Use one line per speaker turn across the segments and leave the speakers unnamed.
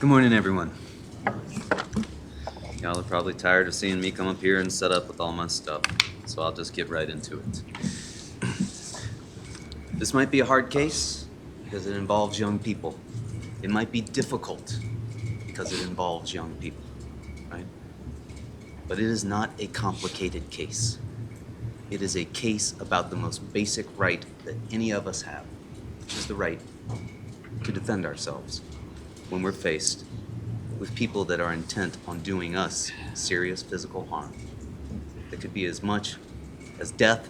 Good morning, everyone. Y'all are probably tired of seeing me come up here and set up with all my stuff, so I'll just get right into it. This might be a hard case because it involves young people. It might be difficult because it involves young people, right? But it is not a complicated case. It is a case about the most basic right that any of us have, which is the right to defend ourselves when we're faced with people that are intent on doing us serious physical harm. That could be as much as death,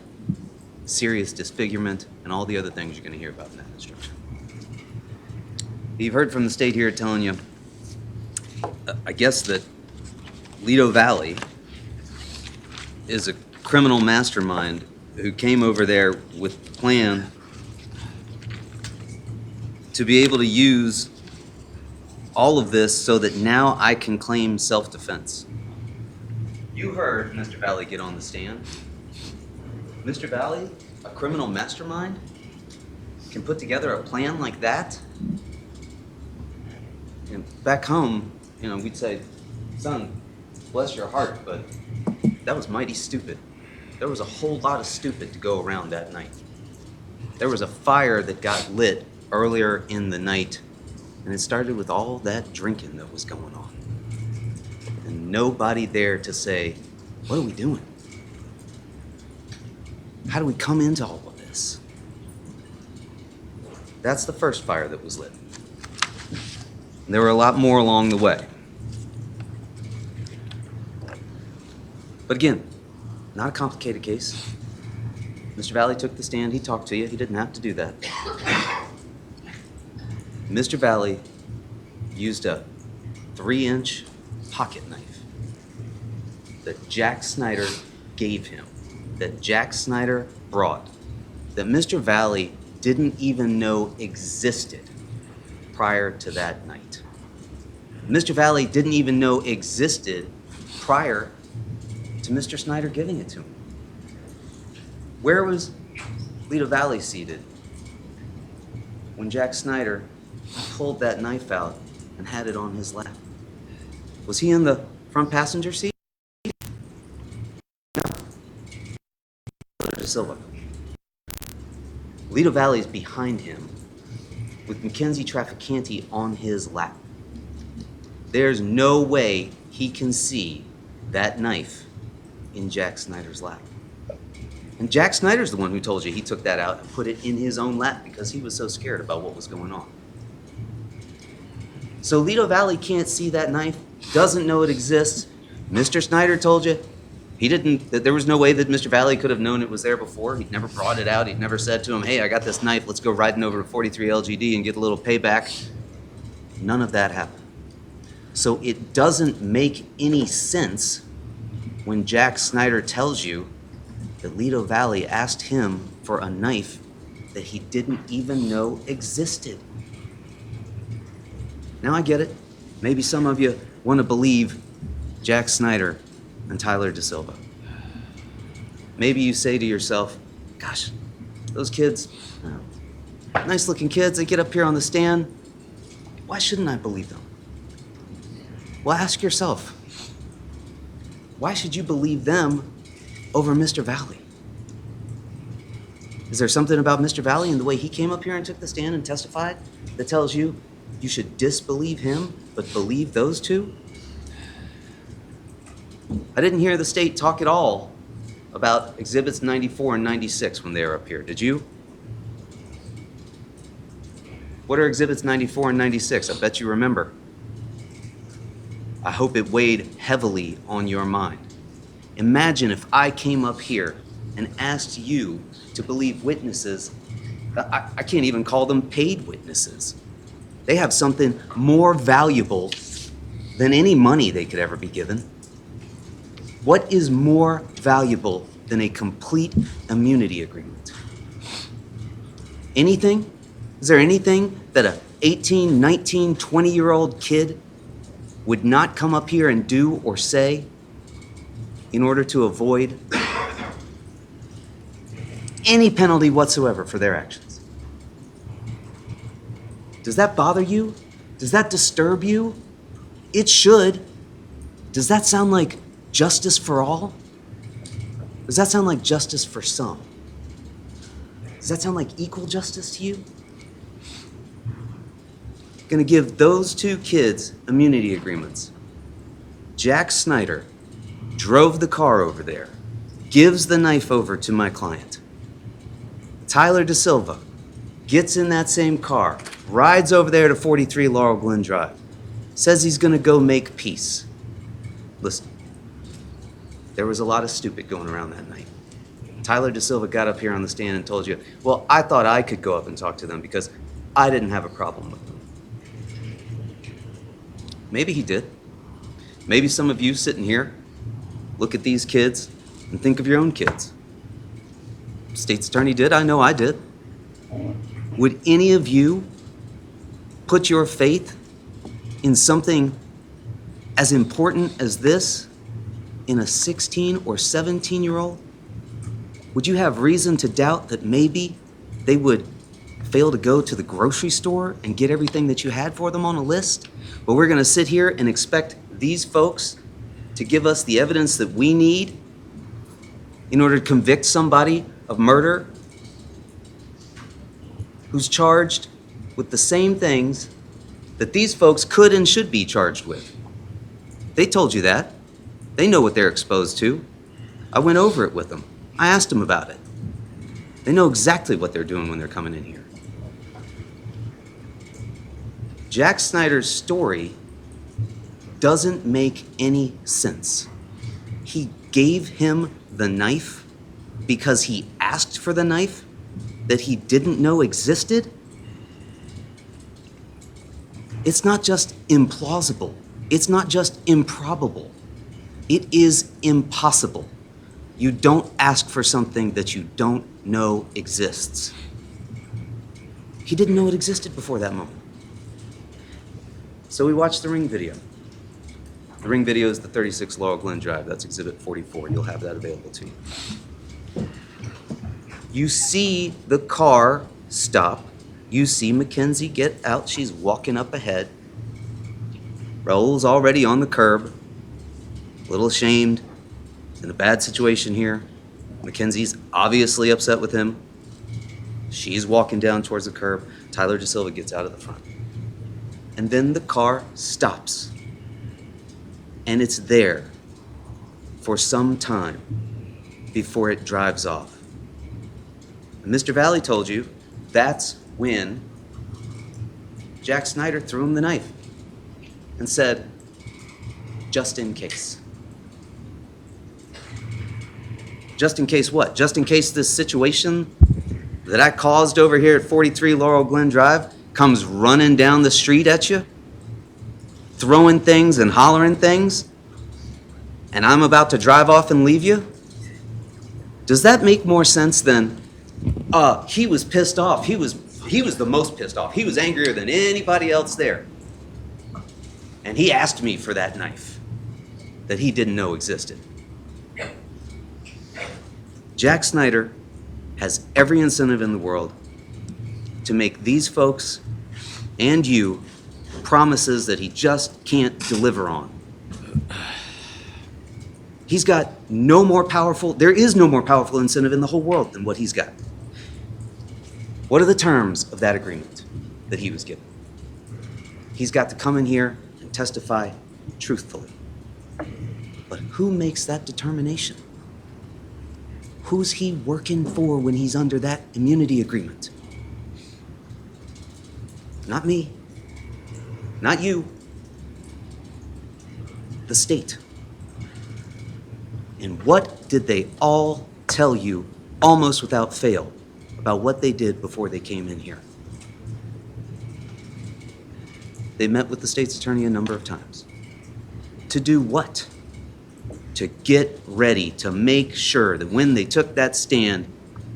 serious disfigurement, and all the other things you're going to hear about in that instruction. You've heard from the state here telling you, I guess, that Lido Valley is a criminal mastermind who came over there with the plan to be able to use all of this so that now I can claim self-defense. You heard Mr. Valle get on the stand. Mr. Valle, a criminal mastermind, can put together a plan like that? And back home, we'd say, son, bless your heart, but that was mighty stupid. There was a whole lot of stupid to go around that night. There was a fire that got lit earlier in the night, and it started with all that drinking that was going on. And nobody there to say, what are we doing? How do we come into all of this? That's the first fire that was lit. And there were a lot more along the way. But again, not a complicated case. Mr. Valle took the stand, he talked to you, he didn't have to do that. Mr. Valle used a 3-inch pocket knife that Jack Snyder gave him, that Jack Snyder brought, that Mr. Valle didn't even know existed prior to that night. Mr. Valle didn't even know existed prior to Mr. Snyder giving it to him. Where was Lido Valley seated when Jack Snyder pulled that knife out and had it on his lap? Was he in the front passenger seat? No. De Silva. Lido Valley's behind him with Mackenzie Trafficante on his lap. There's no way he can see that knife in Jack Snyder's lap. And Jack Snyder's the one who told you he took that out and put it in his own lap because he was so scared about what was going on. So Lido Valley can't see that knife, doesn't know it exists. Mr. Snyder told you that there was no way that Mr. Valle could have known it was there before. He'd never brought it out. He'd never said to him, hey, I got this knife. Let's go riding over to 43 LGD and get a little payback. None of that happened. So it doesn't make any sense when Jack Snyder tells you that Lido Valley asked him for a knife that he didn't even know existed. Now I get it. Maybe some of you want to believe Jack Snyder and Tyler De Silva. Maybe you say to yourself, gosh, those kids, nice looking kids, they get up here on the stand. Why shouldn't I believe them? Well, ask yourself, why should you believe them over Mr. Valle? Is there something about Mr. Valle and the way he came up here and took the stand and testified that tells you you should disbelieve him but believe those two? I didn't hear the state talk at all about Exhibits 94 and 96 when they were up here. Did you? What are Exhibits 94 and 96? I bet you remember. I hope it weighed heavily on your mind. Imagine if I came up here and asked you to believe witnesses. I can't even call them paid witnesses. They have something more valuable than any money they could ever be given. What is more valuable than a complete immunity agreement? Anything? Is there anything that a 18, 19, 20-year-old kid would not come up here and do or say in order to avoid any penalty whatsoever for their actions? Does that bother you? Does that disturb you? It should. Does that sound like justice for all? Does that sound like justice for some? Does that sound like equal justice to you? Gonna give those two kids immunity agreements. Jack Snyder drove the car over there, gives the knife over to my client. Tyler De Silva gets in that same car, rides over there to 43 Laurel Glen Drive, says he's gonna go make peace. Listen, there was a lot of stupid going around that night. Tyler De Silva got up here on the stand and told you, well, I thought I could go up and talk to them because I didn't have a problem with them. Maybe he did. Maybe some of you sitting here look at these kids and think of your own kids. State's attorney did, I know I did. Would any of you put your faith in something as important as this in a 16 or 17-year-old? Would you have reason to doubt that maybe they would fail to go to the grocery store and get everything that you had for them on a list? But we're gonna sit here and expect these folks to give us the evidence that we need in order to convict somebody of murder who's charged with the same things that these folks could and should be charged with. They told you that. They know what they're exposed to. I went over it with them. I asked them about it. They know exactly what they're doing when they're coming in here. Jack Snyder's story doesn't make any sense. He gave him the knife because he asked for the knife that he didn't know existed? It's not just implausible. It's not just improbable. It is impossible. You don't ask for something that you don't know exists. He didn't know it existed before that moment. So we watched the Ring video. The Ring video is the 36 Laurel Glen Drive. That's Exhibit 44. You'll have that available to you. You see the car stop. You see Mackenzie get out. She's walking up ahead. Raul's already on the curb, a little ashamed. He's in a bad situation here. Mackenzie's obviously upset with him. She's walking down towards the curb. Tyler De Silva gets out of the front. And then the car stops. And it's there for some time before it drives off. And Mr. Valle told you that's when Jack Snyder threw him the knife and said, just in case. Just in case what? Just in case this situation that I caused over here at 43 Laurel Glen Drive comes running down the street at you, throwing things and hollering things, and I'm about to drive off and leave you? Does that make more sense than, he was pissed off. He was the most pissed off. He was angrier than anybody else there. And he asked me for that knife that he didn't know existed. Jack Snyder has every incentive in the world to make these folks and you promises that he just can't deliver on. He's got there is no more powerful incentive in the whole world than what he's got. What are the terms of that agreement that he was given? He's got to come in here and testify truthfully. But who makes that determination? Who's he working for when he's under that immunity agreement? Not me. Not you. The state. And what did they all tell you, almost without fail, about what they did before they came in here? They met with the state's attorney a number of times. To do what? To get ready, to make sure that when they took that stand,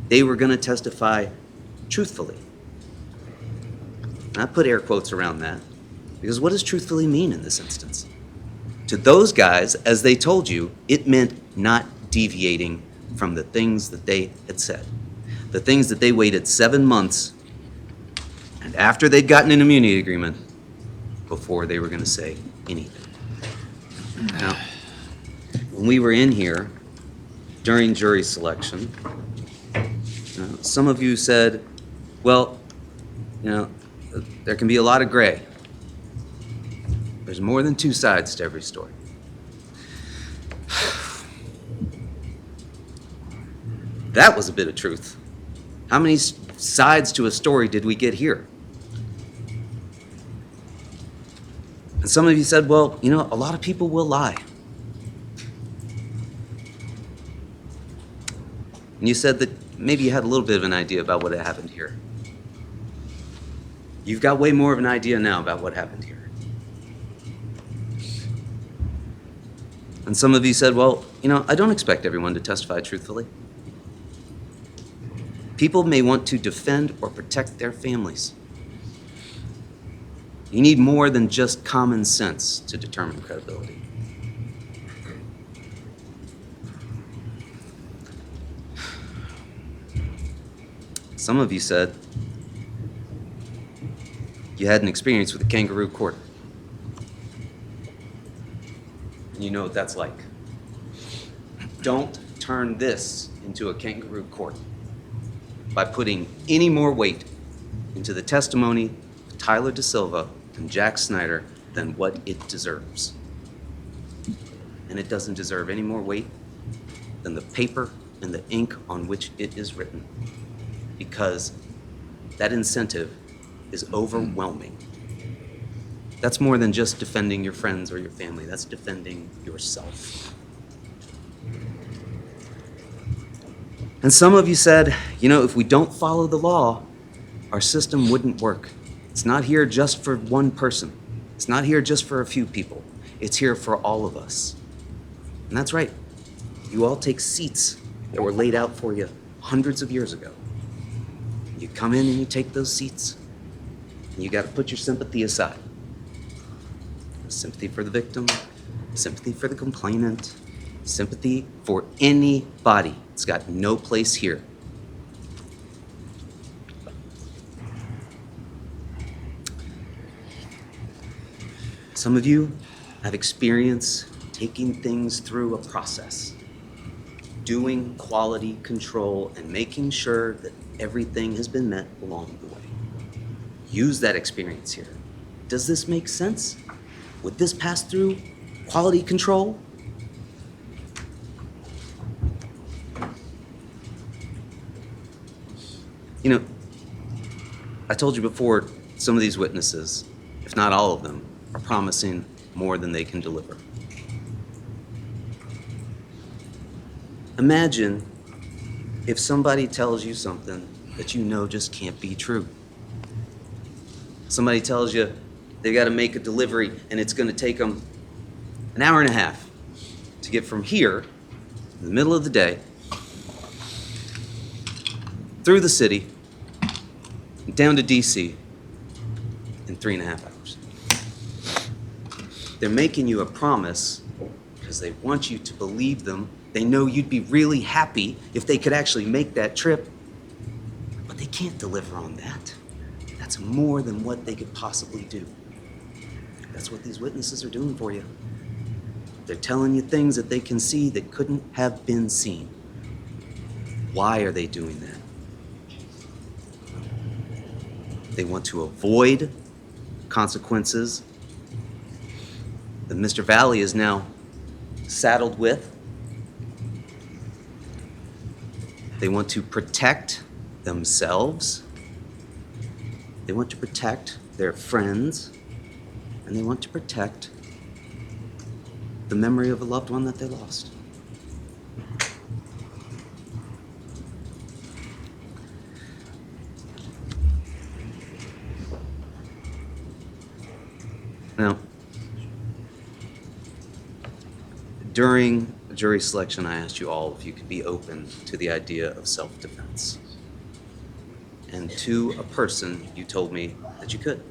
they were going to testify truthfully. And I put air quotes around that, because what does truthfully mean in this instance? To those guys, as they told you, it meant not deviating from the things that they had said. The things that they waited 7 months, and after they'd gotten an immunity agreement, before they were going to say anything. Now, when we were in here during jury selection, some of you said, well, there can be a lot of gray. There's more than two sides to every story. That was a bit of truth. How many sides to a story did we get here? And some of you said, well, a lot of people will lie. And you said that maybe you had a little bit of an idea about what had happened here. You've got way more of an idea now about what happened here. And some of you said, well, I don't expect everyone to testify truthfully. People may want to defend or protect their families. You need more than just common sense to determine credibility. Some of you said you had an experience with a kangaroo court. And you know what that's like. Don't turn this into a kangaroo court by putting any more weight into the testimony of Tyler Da Silva and Jack Snyder than what it deserves. And it doesn't deserve any more weight than the paper and the ink on which it is written, because that incentive is overwhelming. That's more than just defending your friends or your family. That's defending yourself. And some of you said, if we don't follow the law, our system wouldn't work. It's not here just for one person. It's not here just for a few people. It's here for all of us. And that's right. You all take seats that were laid out for you hundreds of years ago. You come in and you take those seats, and you got to put your sympathy aside. Sympathy for the victim, sympathy for the complainant, sympathy for anybody. It's got no place here. Some of you have experience taking things through a process, doing quality control and making sure that everything has been met along the way. Use that experience here. Does this make sense? Would this pass through quality control? I told you before, some of these witnesses, if not all of them, are promising more than they can deliver. Imagine if somebody tells you something that just can't be true. Somebody tells you they've got to make a delivery and it's going to take them an hour and a half to get from here, in the middle of the day, through the city, down to DC in 3.5 hours. They're making you a promise because they want you to believe them. They know you'd be really happy if they could actually make that trip, but they can't deliver on that. That's more than what they could possibly do. That's what these witnesses are doing for you. They're telling you things that they can see that couldn't have been seen. Why are they doing that? They want to avoid consequences that Mr. Valle is now saddled with. They want to protect themselves. They want to protect their friends. And they want to protect the memory of a loved one that they lost. Now, during jury selection, I asked you all if you could be open to the idea of self-defense. And to a person, you told me that you could.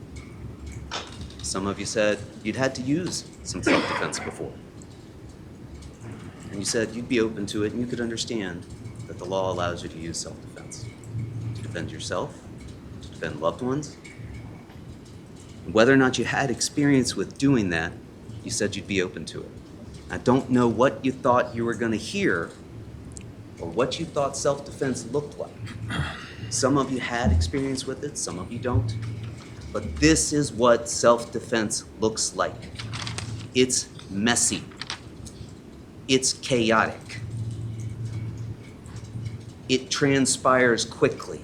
Some of you said you'd had to use some self-defense before. And you said you'd be open to it and you could understand that the law allows you to use self-defense. To defend yourself, to defend loved ones, Whether or not you had experience with doing that, you said you'd be open to it. I don't know what you thought you were going to hear or what you thought self-defense looked like. Some of you had experience with it, some of you don't. But this is what self-defense looks like. It's messy. It's chaotic. It transpires quickly,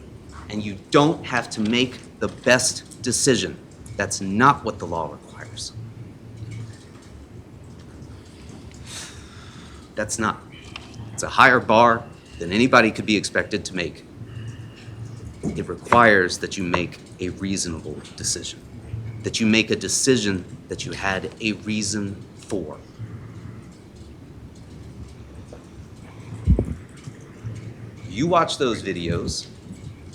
and you don't have to make the best decision. That's not what the law requires. That's not. It's a higher bar than anybody could be expected to make. It requires that you make a reasonable decision, that you make a decision that you had a reason for. You watch those videos,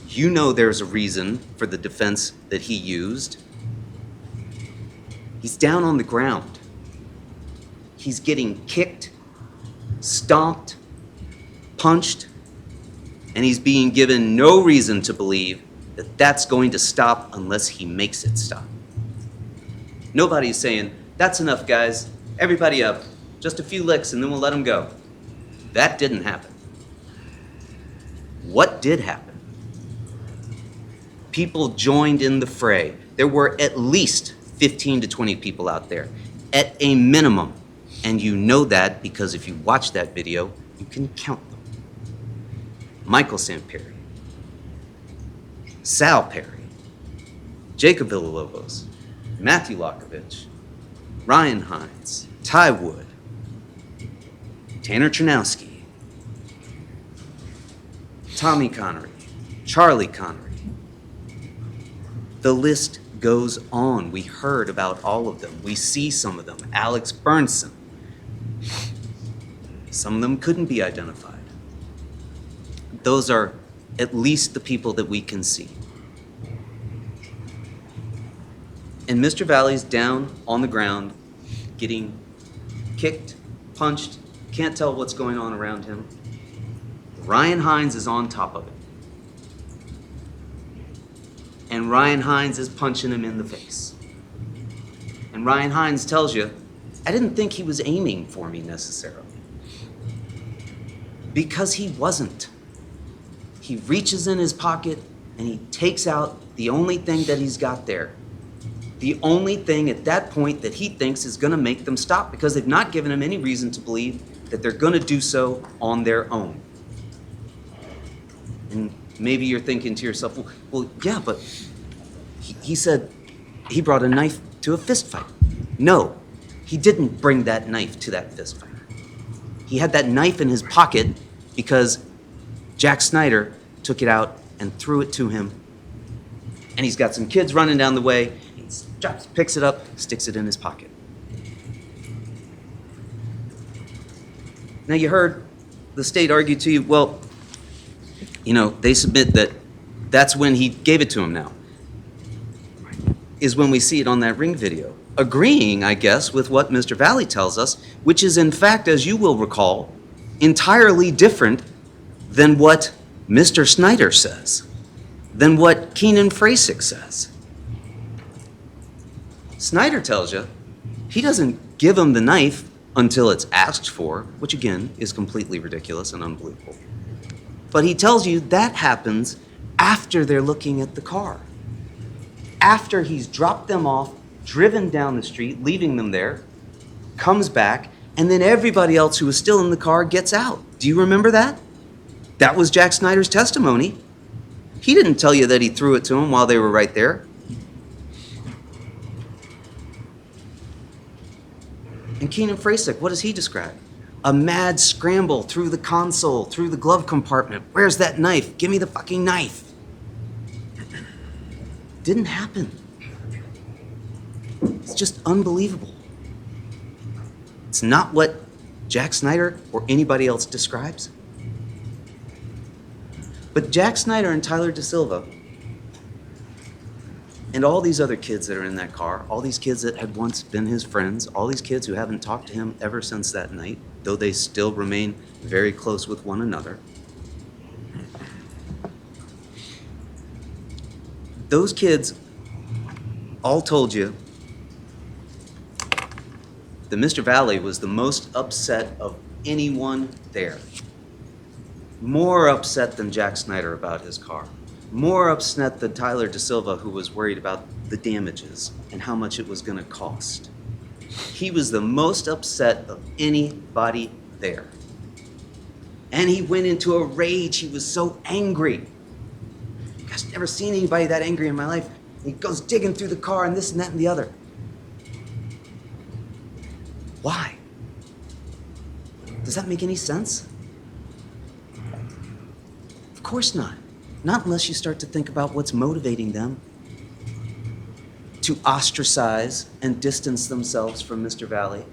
you know there's a reason for the defense that he used. He's down on the ground. He's getting kicked, stomped, punched, and he's being given no reason to believe that that's going to stop unless he makes it stop. Nobody's saying, that's enough, guys. Everybody up. Just a few licks and then we'll let him go. That didn't happen. What did happen? People joined in the fray. There were at least 15 to 20 people out there, at a minimum. And you know that because if you watch that video, you can count them. Michael Sampieri, Sal Perry, Jacob Villalobos, Matthew Lockovich, Ryan Hines, Ty Wood, Tanner Chernowski, Tommy Connery, Charlie Connery. The list goes on. We heard about all of them. We see some of them. Alex Bernson. Some of them couldn't be identified. Those are at least the people that we can see. And Mr. Valle's down on the ground, getting kicked, punched, can't tell what's going on around him. Ryan Hines is on top of it. And Ryan Hines is punching him in the face. And Ryan Hines tells you, I didn't think he was aiming for me necessarily. Because he wasn't. He reaches in his pocket and he takes out the only thing that he's got there. The only thing at that point that he thinks is gonna make them stop because they've not given him any reason to believe that they're gonna do so on their own. And maybe you're thinking to yourself, well yeah, but he said he brought a knife to a fist fight. No, he didn't bring that knife to that fist fight. He had that knife in his pocket because Jack Snyder took it out and threw it to him. And he's got some kids running down the way. He drops, picks it up, sticks it in his pocket. Now you heard the state argue to you, well, you know, they submit that that's when he gave it to him now, is when we see it on that Ring video. Agreeing, I guess, with what Mr. Valle tells us, which is in fact, as you will recall, entirely different than what Mr. Snyder says, than what Keenan Frasick says. Snyder tells you he doesn't give him the knife until it's asked for, which again is completely ridiculous and unbelievable. But he tells you that happens after they're looking at the car. After he's dropped them off, driven down the street, leaving them there, comes back, and then everybody else who was still in the car gets out. Do you remember that? That was Jack Snyder's testimony. He didn't tell you that he threw it to him while they were right there. And Keenan Frasick, what does he describe? A mad scramble through the console, through the glove compartment. Where's that knife? Give me the fucking knife. Didn't happen. It's just unbelievable. It's not what Jack Snyder or anybody else describes. But Jack Snyder and Tyler DaSilva and all these other kids that are in that car, all these kids that had once been his friends, all these kids who haven't talked to him ever since that night, though they still remain very close with one another. Those kids all told you that Mr. Valle was the most upset of anyone there. More upset than Jack Snyder about his car. More upset than Tyler DeSilva, who was worried about the damages and how much it was going to cost. He was the most upset of anybody there. And he went into a rage. He was so angry. Gosh, never seen anybody that angry in my life. He goes digging through the car and this and that and the other. Why? Does that make any sense? Of course not. Not unless you start to think about what's motivating them to ostracize and distance themselves from Mr. Valle,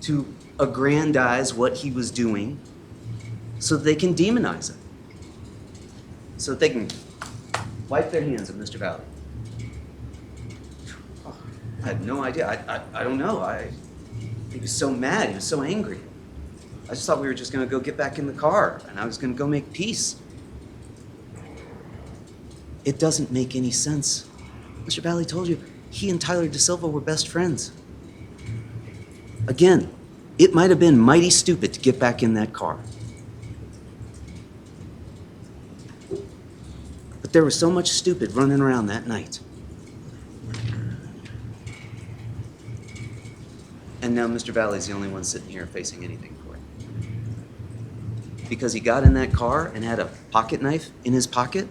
to aggrandize what he was doing so that they can demonize it, so that they can wipe their hands of Mr. Valle. Oh, I had no idea. I don't know. He was so mad. He was so angry. I just thought we were just going to go get back in the car and I was going to go make peace. It doesn't make any sense. Mr. Valle told you he and Tyler DeSilva were best friends. Again, it might have been mighty stupid to get back in that car. But there was so much stupid running around that night. And now Mr. Valle's the only one sitting here facing anything for it. Because he got in that car and had a pocket knife in his pocket.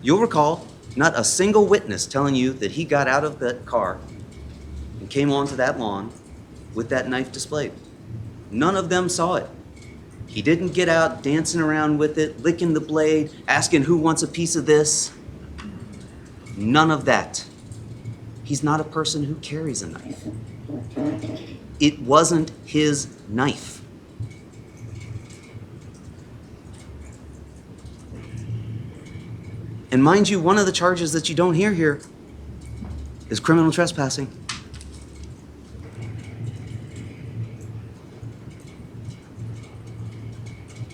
You'll recall not a single witness telling you that he got out of that car and came onto that lawn with that knife displayed. None of them saw it. He didn't get out dancing around with it, licking the blade, asking who wants a piece of this. None of that. He's not a person who carries a knife. It wasn't his knife. And mind you, one of the charges that you don't hear here is criminal trespassing.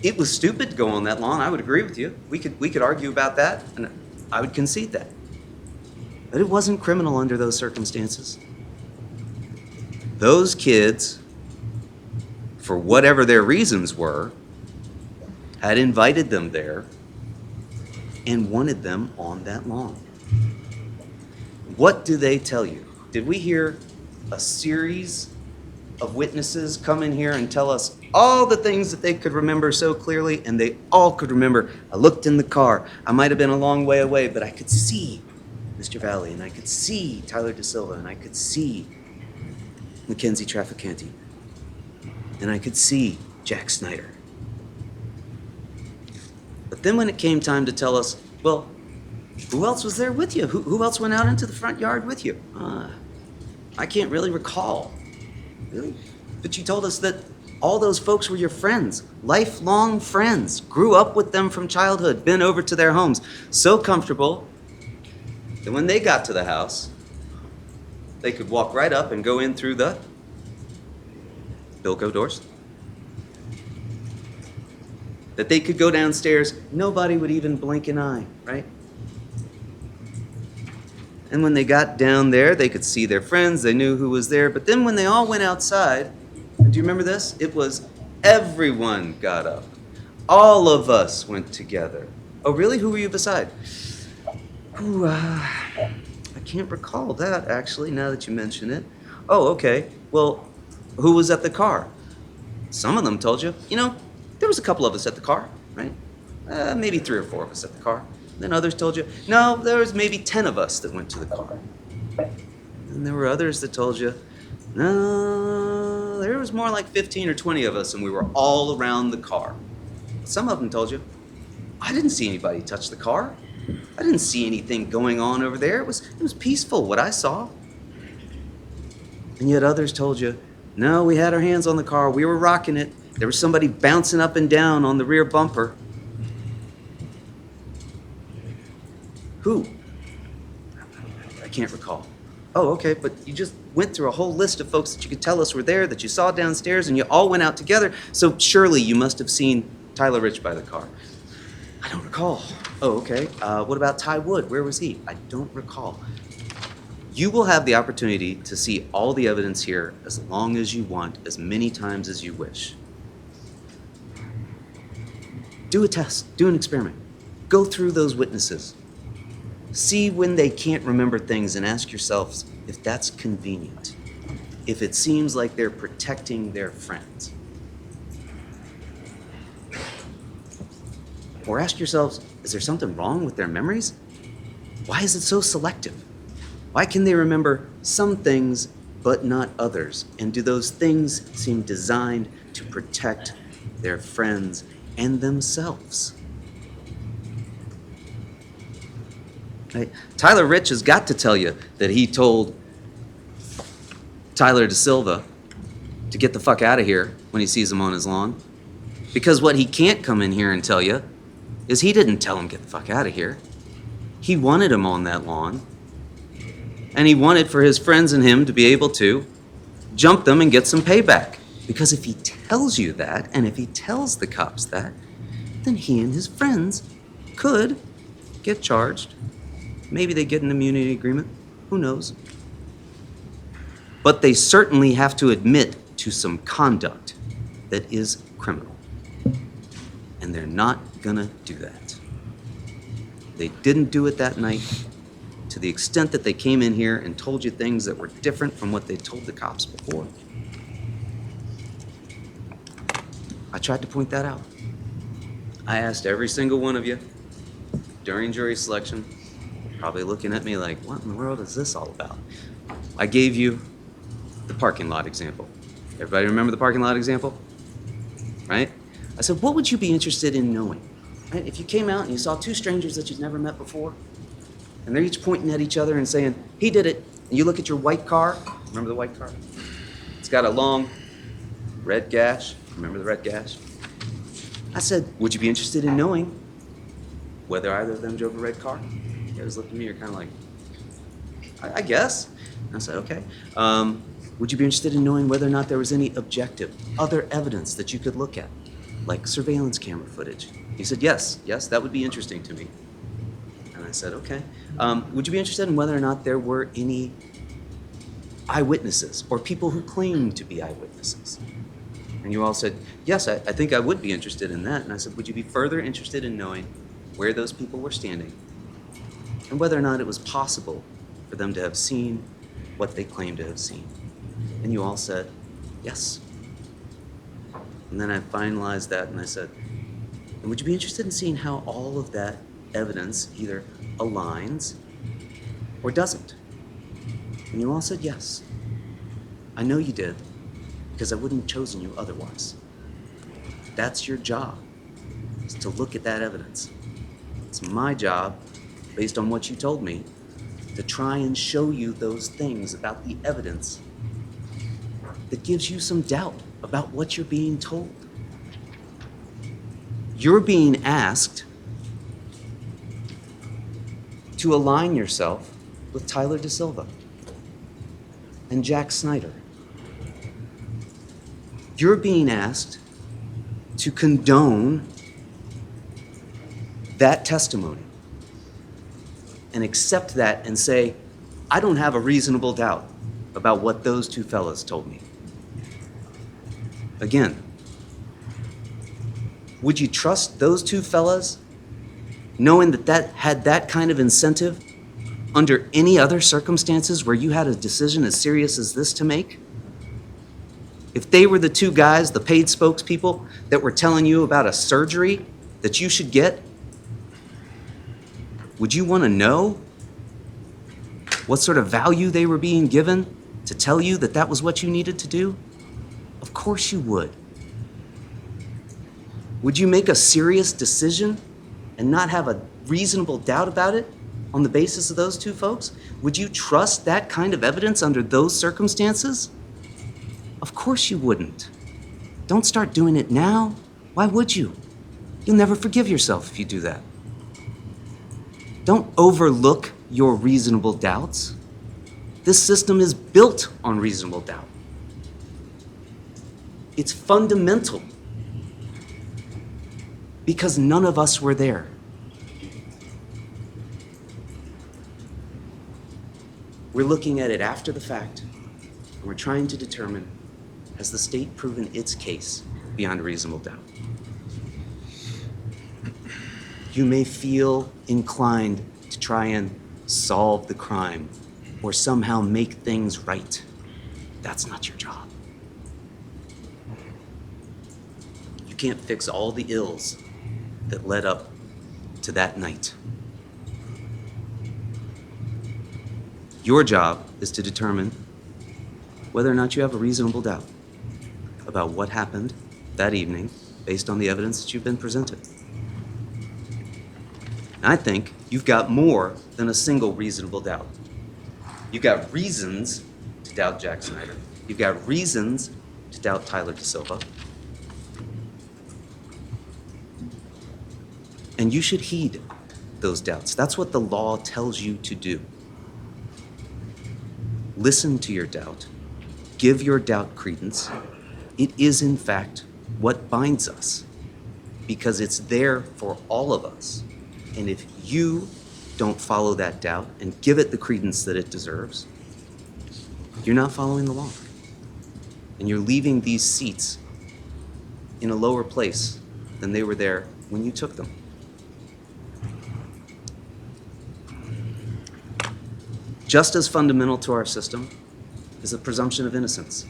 It was stupid to go on that lawn. I would agree with you. We could argue about that, and I would concede that. But it wasn't criminal under those circumstances. Those kids, for whatever their reasons were, had invited them there and wanted them on that lawn. What do they tell you? Did we hear a series of witnesses come in here and tell us all the things that they could remember so clearly, and they all could remember, I looked in the car, I might have been a long way away, but I could see Mr. Valle, and I could see Tyler DeSilva, and I could see Mackenzie Traficante, and I could see Jack Snyder. But then when it came time to tell us, well, who else was there with you? Who else went out into the front yard with you? I can't really recall. Really? But you told us that all those folks were your friends, lifelong friends, grew up with them from childhood, been over to their homes, so comfortable that when they got to the house, they could walk right up and go in through the Bilko doors. That they could go downstairs, nobody would even blink an eye, right? And when they got down there, they could see their friends, they knew who was there. But then when they all went outside, do you remember this? It was everyone got up. All of us went together. Oh, really? Who were you beside? Ooh, I can't recall that, actually, now that you mention it. Oh, okay. Well, who was at the car? Some of them told you, there was a couple of us at the car, right? Maybe 3 or 4 of us at the car. Then others told you, no, there was maybe 10 of us that went to the car. And there were others that told you, no, there was more like 15 or 20 of us and we were all around the car. Some of them told you, I didn't see anybody touch the car. I didn't see anything going on over there. It was peaceful, what I saw. And yet others told you, no, we had our hands on the car. We were rocking it. There was somebody bouncing up and down on the rear bumper. Who? I can't recall. Oh, okay, but you just went through a whole list of folks that you could tell us were there, that you saw downstairs, and you all went out together. So surely you must have seen Tyler Rich by the car. I don't recall. Oh, okay. What about Ty Wood? Where was he? I don't recall. You will have the opportunity to see all the evidence here as long as you want, as many times as you wish. Do a test, do an experiment. Go through those witnesses. See when they can't remember things and ask yourselves if that's convenient, if it seems like they're protecting their friends. Or ask yourselves, is there something wrong with their memories? Why is it so selective? Why can they remember some things but not others? And do those things seem designed to protect their friends and themselves? Right? Tyler Rich has got to tell you that he told Tyler Da Silva to get the fuck out of here when he sees him on his lawn. Because what he can't come in here and tell you is he didn't tell him get the fuck out of here. He wanted him on that lawn. And he wanted for his friends and him to be able to jump them and get some payback. Because if he tells you that, and if he tells the cops that, then he and his friends could get charged. Maybe they get an immunity agreement. Who knows? But they certainly have to admit to some conduct that is criminal. And they're not gonna do that. They didn't do it that night. To the extent that they came in here and told you things that were different from what they told the cops before. I tried to point that out. I asked every single one of you during jury selection, probably looking at me like, what in the world is this all about? I gave you the parking lot example. Everybody remember the parking lot example? Right? I said, what would you be interested in knowing? Right? If you came out and you saw two strangers that you'd never met before, and they're each pointing at each other and saying, he did it. And you look at your white car. Remember the white car? It's got a long red gash. Remember the red gash? I said, would you be interested in knowing whether either of them drove a red car? You guys looked at me, you're kind of like, I guess. And I said, okay. Would you be interested in knowing whether or not there was any objective, other evidence that you could look at, like surveillance camera footage? He said, yes, that would be interesting to me. And I said, okay. Would you be interested in whether or not there were any eyewitnesses or people who claimed to be eyewitnesses? And you all said, yes, I think I would be interested in that. And I said, would you be further interested in knowing where those people were standing and whether or not it was possible for them to have seen what they claimed to have seen? And you all said, yes. And then I finalized that and I said, and would you be interested in seeing how all of that evidence either aligns or doesn't? And you all said yes. I know you did, because I wouldn't have chosen you otherwise. That's your job, is to look at that evidence. It's my job, based on what you told me, to try and show you those things about the evidence that gives you some doubt about what you're being told. You're being asked to align yourself with Tyler Da Silva and Jack Snyder. You're being asked to condone that testimony and accept that and say, I don't have a reasonable doubt about what those two fellas told me. Again, would you trust those two fellas knowing that had that kind of incentive under any other circumstances where you had a decision as serious as this to make? If they were the two guys, the paid spokespeople, that were telling you about a surgery that you should get, would you want to know what sort of value they were being given to tell you that that was what you needed to do? Of course you would. Would you make a serious decision and not have a reasonable doubt about it on the basis of those two folks? Would you trust that kind of evidence under those circumstances? Of course you wouldn't. Don't start doing it now. Why would you? You'll never forgive yourself if you do that. Don't overlook your reasonable doubts. This system is built on reasonable doubt. It's fundamental because none of us were there. We're looking at it after the fact, and we're trying to determine, has the state proven its case beyond a reasonable doubt? You may feel inclined to try and solve the crime or somehow make things right. That's not your job. You can't fix all the ills that led up to that night. Your job is to determine whether or not you have a reasonable doubt about what happened that evening based on the evidence that you've been presented. And I think you've got more than a single reasonable doubt. You've got reasons to doubt Jack Snyder. You've got reasons to doubt Tyler DaSilva. And you should heed those doubts. That's what the law tells you to do. Listen to your doubt. Give your doubt credence. It is, in fact, what binds us, because it's there for all of us. And if you don't follow that doubt and give it the credence that it deserves, you're not following the law. And you're leaving these seats in a lower place than they were there when you took them. Just as fundamental to our system is the presumption of innocence.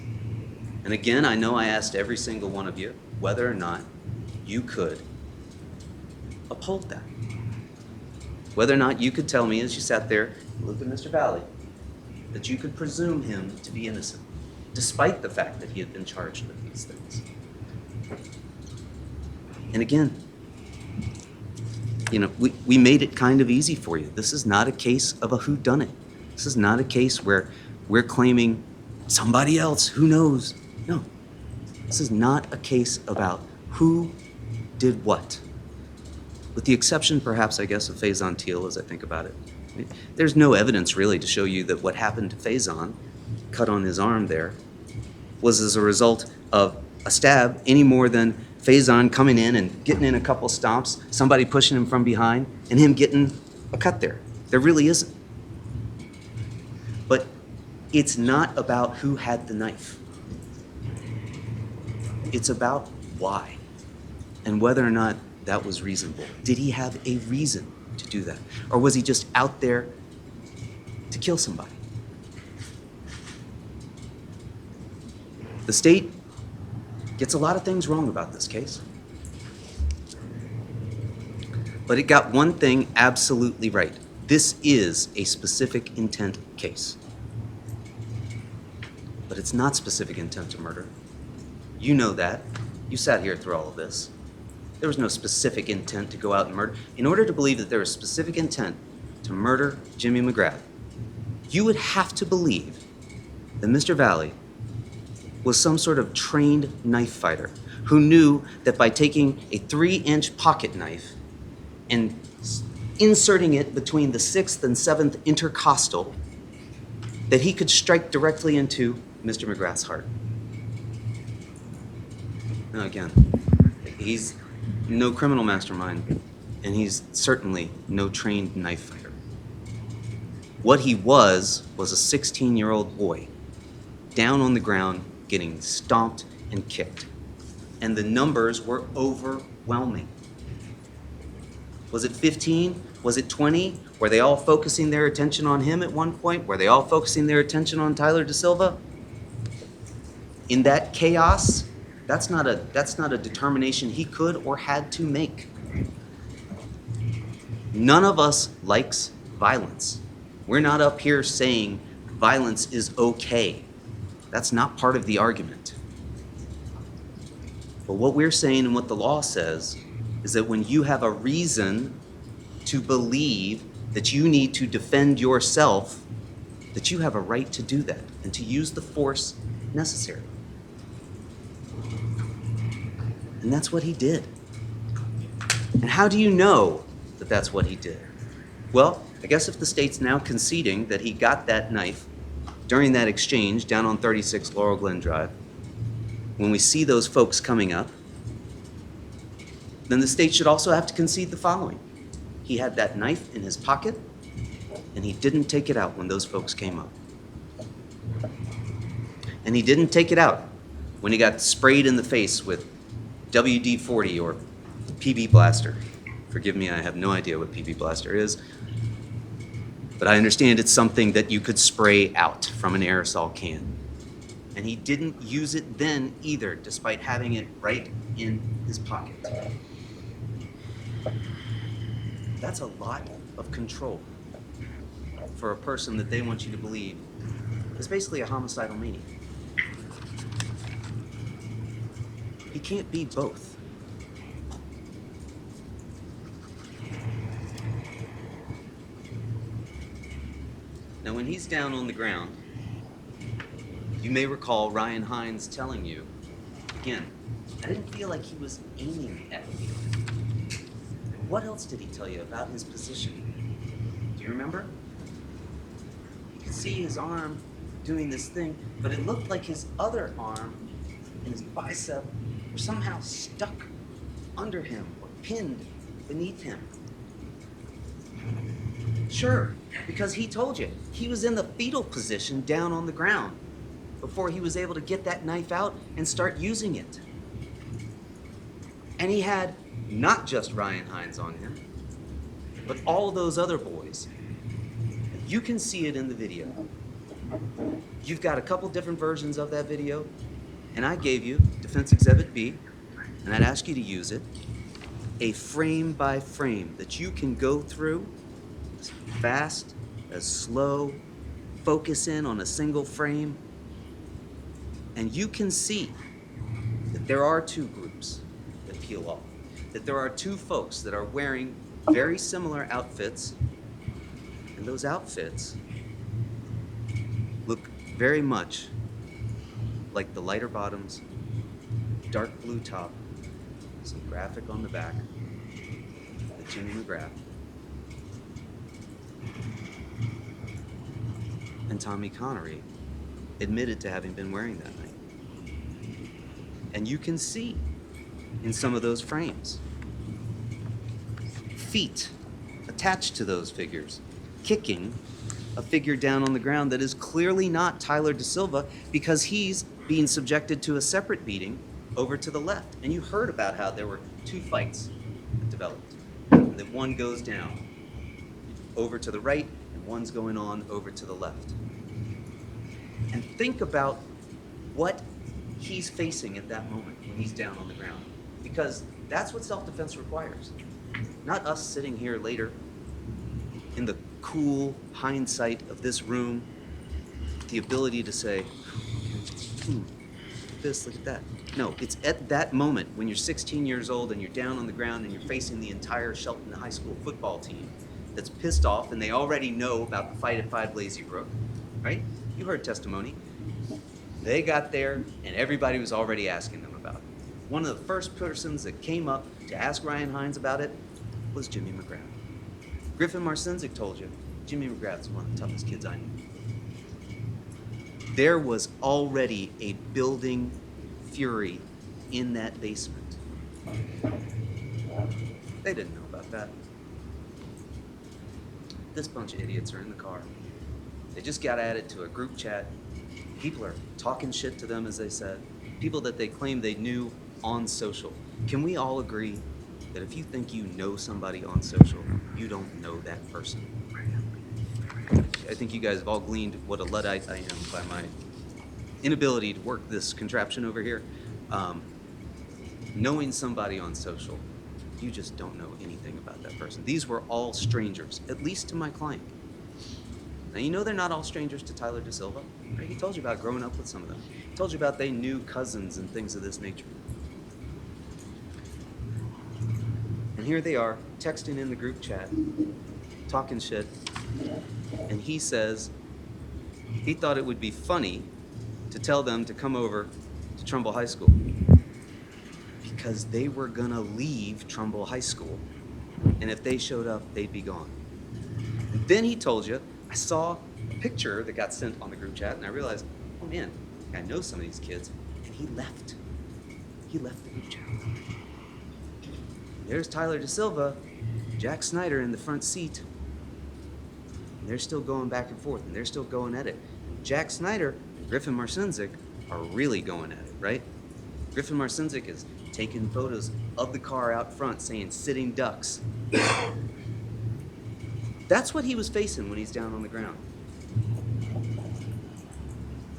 And again, I know I asked every single one of you whether or not you could uphold that. Whether or not you could tell me as you sat there and looked at Mr. Valle that you could presume him to be innocent, despite the fact that he had been charged with these things. And again, we made it kind of easy for you. This is not a case of a whodunit. This is not a case where we're claiming somebody else, who knows. No, this is not a case about who did what. With the exception, perhaps, I guess, of Faison Teal, as I think about it. There's no evidence really to show you that what happened to Faison, cut on his arm there, was as a result of a stab any more than Faison coming in and getting in a couple stomps, somebody pushing him from behind, and him getting a cut there. There really isn't. But it's not about who had the knife. It's about why and whether or not that was reasonable. Did he have a reason to do that? Or was he just out there to kill somebody? The state gets a lot of things wrong about this case. But it got one thing absolutely right. This is a specific intent case. But it's not specific intent to murder. You know that. You sat here through all of this. There was no specific intent to go out and murder. In order to believe that there was specific intent to murder Jimmy McGrath, you would have to believe that Mr. Valle was some sort of trained knife fighter who knew that by taking a 3-inch pocket knife and inserting it between the 6th and 7th intercostal, that he could strike directly into Mr. McGrath's heart. Now again, he's no criminal mastermind, and he's certainly no trained knife fighter. What he was a 16-year-old boy down on the ground getting stomped and kicked. And the numbers were overwhelming. Was it 15? Was it 20? Were they all focusing their attention on him at one point? Were they all focusing their attention on Tyler DaSilva? In that chaos, that's not a determination he could or had to make. None of us likes violence. We're not up here saying violence is okay. That's not part of the argument. But what we're saying and what the law says is that when you have a reason to believe that you need to defend yourself, that you have a right to do that and to use the force necessary. And that's what he did. And how do you know that that's what he did? Well, I guess if the state's now conceding that he got that knife during that exchange down on 36 Laurel Glen Drive, when we see those folks coming up, then the state should also have to concede the following. He had that knife in his pocket And he didn't take it out when those folks came up. And he didn't take it out when he got sprayed in the face with WD-40 or PB Blaster. Forgive me, I have no idea what PB Blaster is, but I understand it's something that you could spray out from an aerosol can. And he didn't use it then either, despite having it right in his pocket. That's a lot of control for a person that they want you to believe is basically a homicidal maniac. He can't be both. Now, when he's down on the ground, you may recall Ryan Hines telling you, again, I didn't feel like he was aiming at me. What else did he tell you about his position? Do you remember? You could see his arm doing this thing, but it looked like his other arm and his bicep were somehow stuck under him or pinned beneath him. Sure, because he told you he was in the fetal position down on the ground before he was able to get that knife out and start using it. And he had not just Ryan Hines on him, but all those other boys. You can see it in the video. You've got a couple different versions of that video, and I gave you Defense Exhibit B, and I'd ask you to use it, a frame by frame that you can go through as fast, as slow, focus in on a single frame, and you can see that there are two groups that peel off, that there are two folks that are wearing very similar outfits, and those outfits look very much like the lighter bottoms, dark blue top, some graphic on the back, the Jimmy McGrath, and Tommy Connery admitted to having been wearing that night. And you can see in some of those frames feet attached to those figures, kicking a figure down on the ground that is clearly not Tyler Da Silva because he's being subjected to a separate beating over to the left. And you heard about how there were two fights that developed, and that one goes down over to the right and one's going on over to the left. And think about what he's facing at that moment when he's down on the ground, because that's what self-defense requires. Not us sitting here later in the cool hindsight of this room, the ability to say, look at this, look at that. No, it's at that moment when you're 16 years old and you're down on the ground and you're facing the entire Shelton High School football team that's pissed off and they already know about the fight at 5 Lazy Brook, right? You heard testimony. They got there and everybody was already asking them about it. One of the first persons that came up to ask Ryan Hines about it was Jimmy McGrath. Griffin Marcinzik told you, Jimmy McGrath's one of the toughest kids I knew. There was already a building fury in that basement. They didn't know about that. This bunch of idiots are in the car. They just got added to a group chat. People are talking shit to them, as they said. People that they claim they knew on social. Can we all agree that if you think you know somebody on social, you don't know that person? I think you guys have all gleaned what a Luddite I am by my inability to work this contraption over here. Knowing somebody on social, you just don't know anything about that person. These were all strangers, at least to my client. Now, you know they're not all strangers to Tyler Da Silva. Right? He told you about growing up with some of them. He told you about they knew cousins and things of this nature. And here they are, texting in the group chat, talking shit, and he says he thought it would be funny to tell them to come over to Trumbull High School because they were gonna leave Trumbull High School, and if they showed up, they'd be gone. And then he told you, I saw a picture that got sent on the group chat, and I realized, oh man, I know some of these kids, and he left. He left the group chat. There's Tyler Da Silva, Jack Snyder in the front seat. And they're still going back and forth, and they're still going at it. Jack Snyder and Griffin Marcinzik are really going at it, right? Griffin Marcinzik is taking photos of the car out front saying, "Sitting ducks." That's what he was facing when he's down on the ground.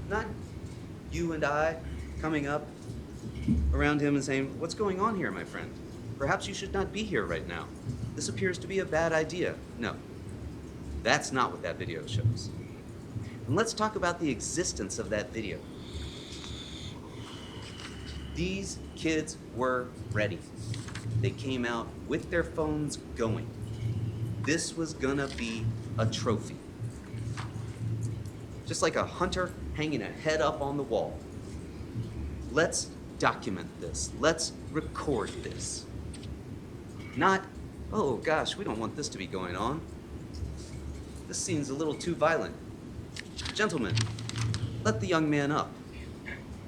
Not you and I coming up around him and saying, "What's going on here, my friend? Perhaps you should not be here right now. This appears to be a bad idea." No, that's not what that video shows. And let's talk about the existence of that video. These kids were ready. They came out with their phones going. This was gonna be a trophy. Just like a hunter hanging a head up on the wall. Let's document this. Let's record this. Not, "Oh gosh, we don't want this to be going on. This scene's a little too violent. Gentlemen, let the young man up."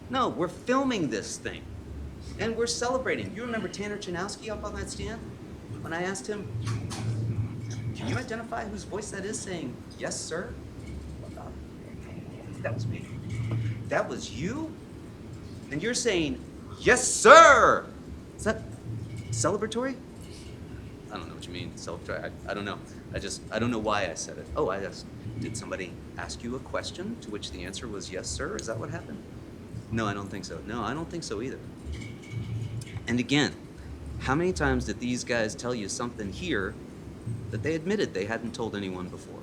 No, we're filming this thing. And we're celebrating. You remember Tanner Chanowski up on that stand? When I asked him, "Can you identify whose voice that is saying, 'Yes, sir'?" That was me. That was you? And you're saying, "Yes, sir!" Is that celebratory? I don't know what you mean, celebratory. I don't know. I don't know why I said it. Oh, I asked, did somebody ask you a question to which the answer was "Yes, sir"? Is that what happened? No, I don't think so. No, I don't think so either. And again, how many times did these guys tell you something here that they admitted they hadn't told anyone before?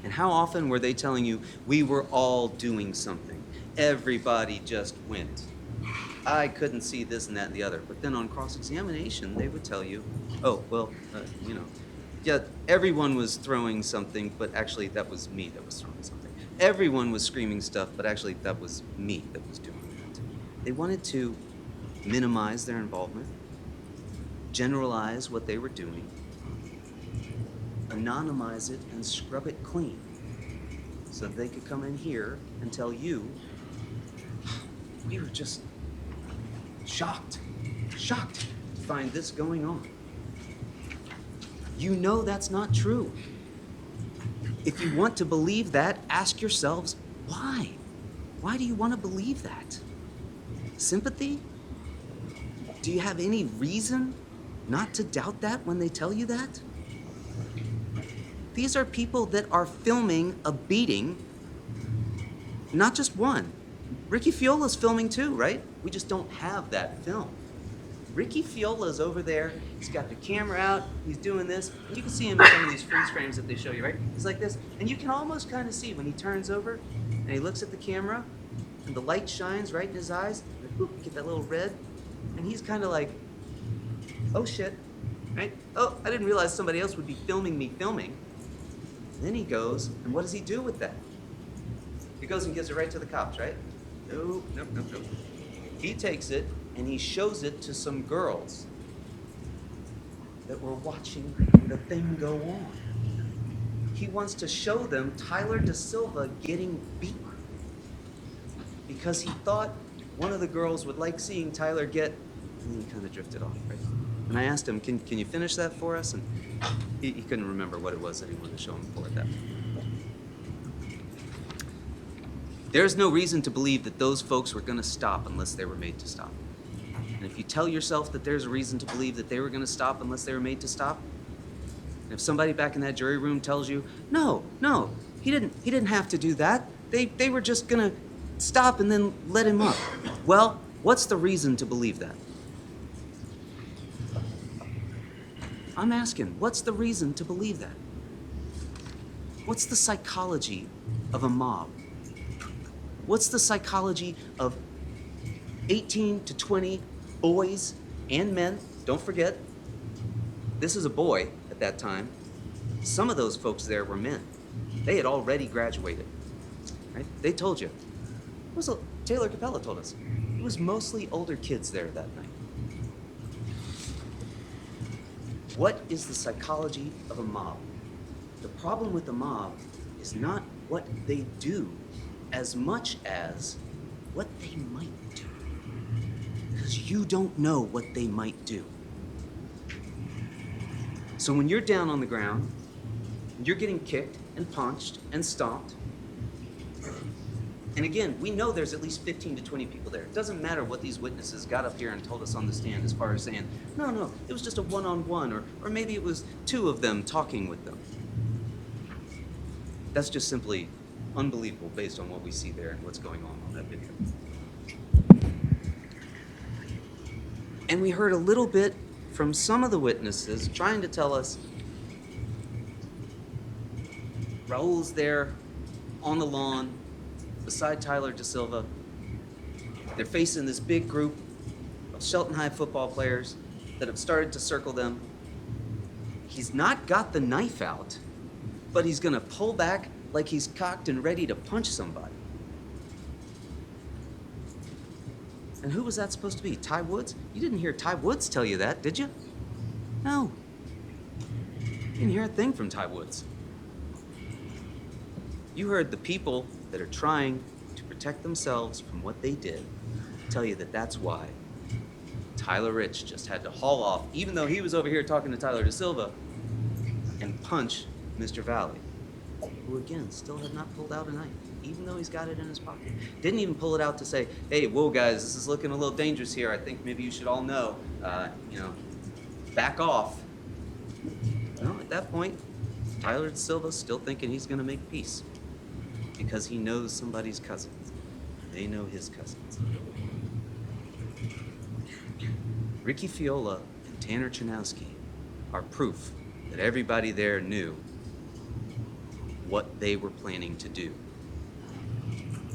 And how often were they telling you, "We were all doing something. Everybody just went. I couldn't see this and that and the other." But then on cross-examination, they would tell you, "Oh, well, yeah, everyone was throwing something, but actually that was me that was throwing something. Everyone was screaming stuff, but actually that was me that was doing that." They wanted to minimize their involvement, generalize what they were doing, anonymize it, and scrub it clean so that they could come in here and tell you, "We were just shocked to find this going on." You know that's not true. If you want to believe that, ask yourselves, why? Why do you want to believe that? Sympathy? Do you have any reason not to doubt that when they tell you that? These are people that are filming a beating, not just one. Ricky Fiola's filming too, right? We just don't have that film. Ricky Fiola's over there, he's got the camera out, he's doing this. You can see him in some of these freeze frames that they show you, right? He's like this, and you can almost kind of see when he turns over and he looks at the camera and the light shines right in his eyes, and boop, you get that little red, and he's kind of like, "Oh shit," right? "Oh, I didn't realize somebody else would be filming me filming." And then he goes, and what does he do with that? He goes and gives it right to the cops, right? Nope. He takes it and he shows it to some girls that were watching the thing go on. He wants to show them Tyler Da Silva getting beat because he thought one of the girls would like seeing Tyler get, and then he kind of drifted off, right? And I asked him, can you finish that for us? And he couldn't remember what it was that he wanted to show him for at that point. There's no reason to believe that those folks were going to stop unless they were made to stop. And if you tell yourself that there's a reason to believe that they were going to stop unless they were made to stop, and if somebody back in that jury room tells you, no, he didn't have to do that. They were just going to stop and then let him up. Well, what's the reason to believe that? I'm asking, what's the reason to believe that? What's the psychology of a mob? What's the psychology of 18 to 20 boys and men? Don't forget, this is a boy at that time. Some of those folks there were men. They had already graduated, right? They told you. Taylor Capella told us. It was mostly older kids there that night. What is the psychology of a mob? The problem with the mob is not what they do as much as what they might do. Because you don't know what they might do. So when you're down on the ground You're getting kicked and punched and stomped. And again, we know there's at least 15 to 20 people there. It doesn't matter what these witnesses got up here and told us on the stand as far as saying, no, it was just a one-on-one, or maybe it was two of them talking with them. That's just simply unbelievable based on what we see there and what's going on that video. And we heard a little bit from some of the witnesses trying to tell us Raul's there on the lawn beside Tyler Da Silva. They're facing this big group of Shelton High football players that have started to circle them. He's not got the knife out, but he's gonna pull back like he's cocked and ready to punch somebody. And who was that supposed to be? Ty Woods? You didn't hear Ty Woods tell you that, did you? No. You didn't hear a thing from Ty Woods. You heard the people that are trying to protect themselves from what they did tell you that that's why Tyler Rich just had to haul off, even though he was over here talking to Tyler Da Silva, and punch Mr. Valle, who again still had not pulled out a knife, even though he's got it in his pocket. Didn't even pull it out to say, hey, whoa guys, this is looking a little dangerous here. I think maybe you should all know, back off. No, at that point, Tyler Da Silva's still thinking he's gonna make peace because he knows somebody's cousins. They know his cousins. Ricky Fiola and Tanner Chanowski are proof that everybody there knew what they were planning to do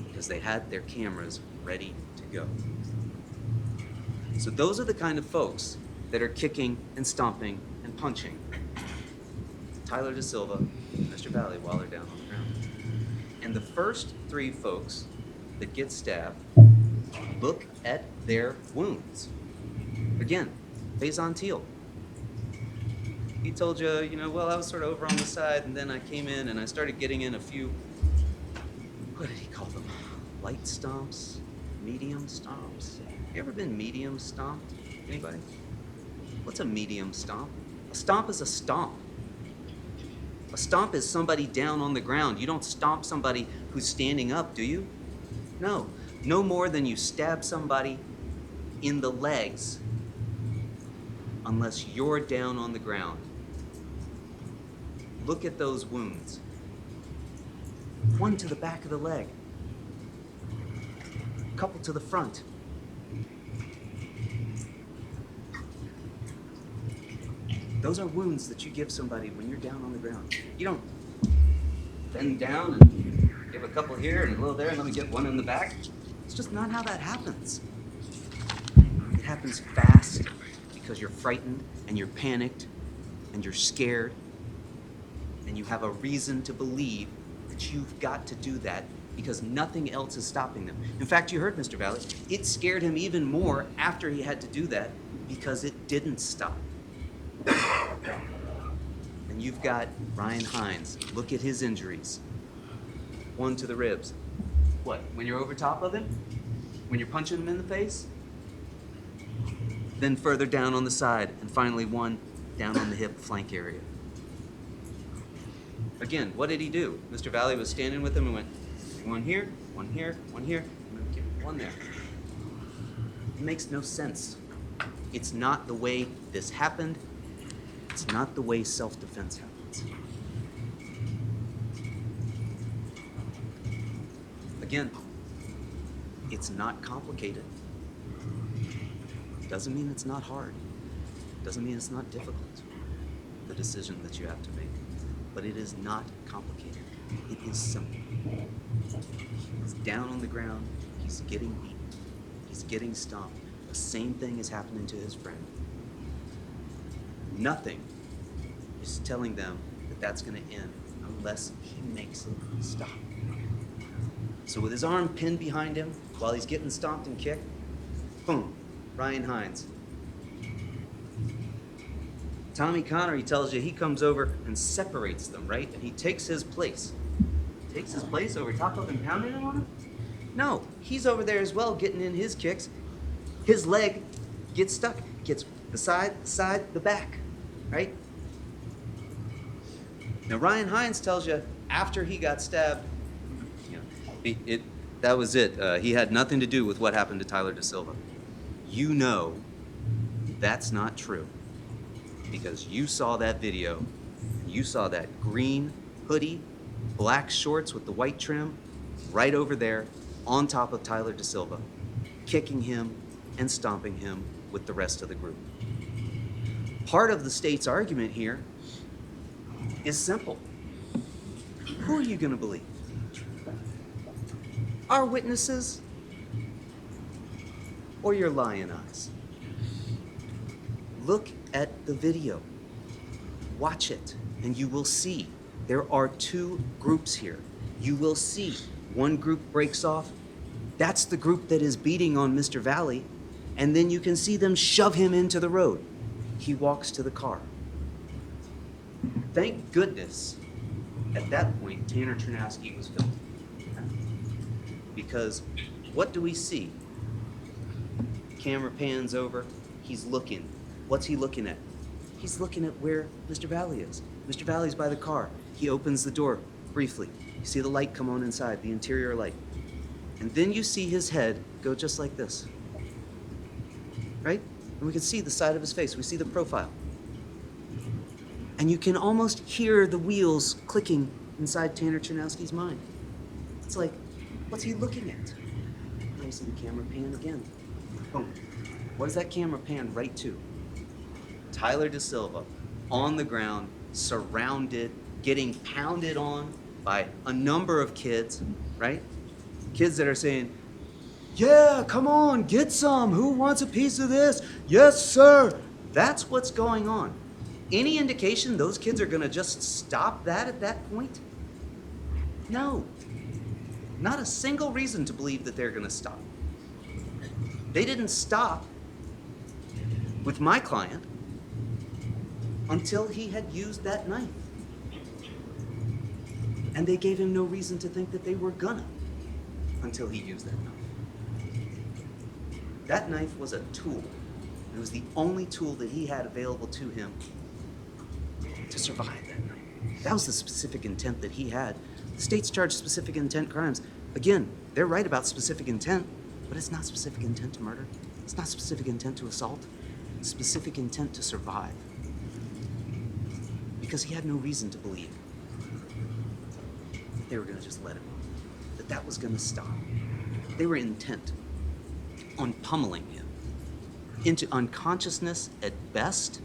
because they had their cameras ready to go. So those are the kind of folks that are kicking and stomping and punching Tyler Da Silva and Mr. Valle while they're down on the ground. And the first three folks that get stabbed, look at their wounds. Again, Faison Teal. He told you, well, I was sort of over on the side, and then I came in and I started getting in a few, what did he call them? Light stomps? Medium stomps? You ever been medium stomped? Anybody? What's a medium stomp? A stomp is a stomp. A stomp is somebody down on the ground. You don't stomp somebody who's standing up, do you? No. No more than you stab somebody in the legs unless you're down on the ground. Look at those wounds. One to the back of the leg. A couple to the front. Those are wounds that you give somebody when you're down on the ground. You don't bend down and give a couple here and a little there and let me get one in the back. It's just not how that happens. It happens fast because you're frightened and you're panicked and you're scared and you have a reason to believe that you've got to do that because nothing else is stopping them. In fact, you heard Mr. Valle. It scared him even more after he had to do that because it didn't stop. And you've got Ryan Hines. Look at his injuries. One to the ribs. What, when you're over top of him? When you're punching him in the face? Then further down on the side, and finally one down on the hip flank area. Again, what did he do? Mr. Valle was standing with him and went, one here, one here, one here, and one there. It makes no sense. It's not the way this happened. It's not the way self-defense happens. Again, it's not complicated. Doesn't mean it's not hard. Doesn't mean it's not difficult, the decision that you have to make. But it is not complicated. It is simple. He's down on the ground. He's getting beaten. He's getting stomped. The same thing is happening to his friend. Nothing is telling them that that's going to end unless he makes it stop. So with his arm pinned behind him while he's getting stomped and kicked, boom, Ryan Hines. Tommy Connery tells you he comes over and separates them, right? And he takes his place. Takes his place over top of him, pounding him on him? No, he's over there as well, getting in his kicks. His leg gets stuck, gets the side, the back, right? Now, Ryan Hines tells you after he got stabbed, that was it. He had nothing to do with what happened to Tyler Da Silva. You know that's not true because you saw that video. You saw that green hoodie, black shorts with the white trim right over there on top of Tyler Da Silva, kicking him and stomping him with the rest of the group. Part of the state's argument here is simple. Who are you going to believe? Our witnesses or your lying eyes? Look at the video. Watch it, and you will see there are two groups here. You will see one group breaks off. That's the group that is beating on Mr. Valle, and then you can see them shove him into the road. He walks to the car. Thank goodness, at that point, Tanner Chernowski was filming. Because what do we see? Camera pans over. He's looking. What's he looking at? He's looking at where Mr. Valle is. Mr. Valle's by the car. He opens the door briefly. You see the light come on inside, the interior light. And then you see his head go just like this. Right? And we can see the side of his face. We see the profile. And you can almost hear the wheels clicking inside Tanner Chernowski's mind. It's like, what's he looking at? Now you see the camera pan again. Boom. What does that camera pan right to? Tyler Da Silva on the ground, surrounded, getting pounded on by a number of kids, right? Kids that are saying, yeah, come on, get some. Who wants a piece of this? Yes, sir. That's what's going on. Any indication those kids are going to just stop that at that point? No. Not a single reason to believe that they're going to stop. They didn't stop with my client until he had used that knife. And they gave him no reason to think that they were gonna until he used that knife. That knife was a tool. It was the only tool that he had available to him to survive that night. That was the specific intent that he had. The states charge specific intent crimes. Again, they're right about specific intent, but it's not specific intent to murder. It's not specific intent to assault. It's specific intent to survive. Because he had no reason to believe that they were going to just let him, that was going to stop. They were intent on pummeling him into unconsciousness at best,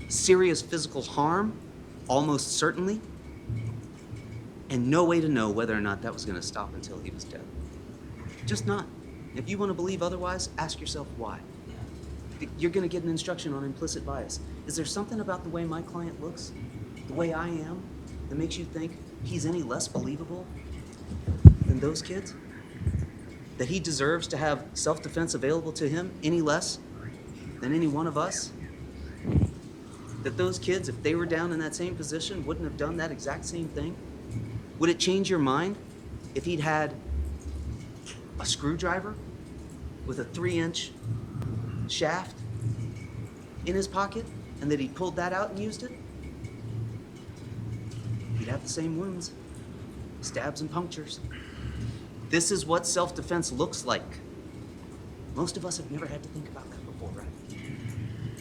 serious physical harm, almost certainly, and no way to know whether or not that was going to stop until he was dead. Just not. If you want to believe otherwise, ask yourself why. You're going to get an instruction on implicit bias. Is there something about the way my client looks, the way I am, that makes you think he's any less believable than those kids? That he deserves to have self-defense available to him any less than any one of us? That those kids, if they were down in that same position, wouldn't have done that exact same thing? Would it change your mind if he'd had a screwdriver with a 3-inch shaft in his pocket and that he pulled that out and used it? He'd have the same wounds, stabs and punctures. This is what self-defense looks like. Most of us have never had to think about that before, right?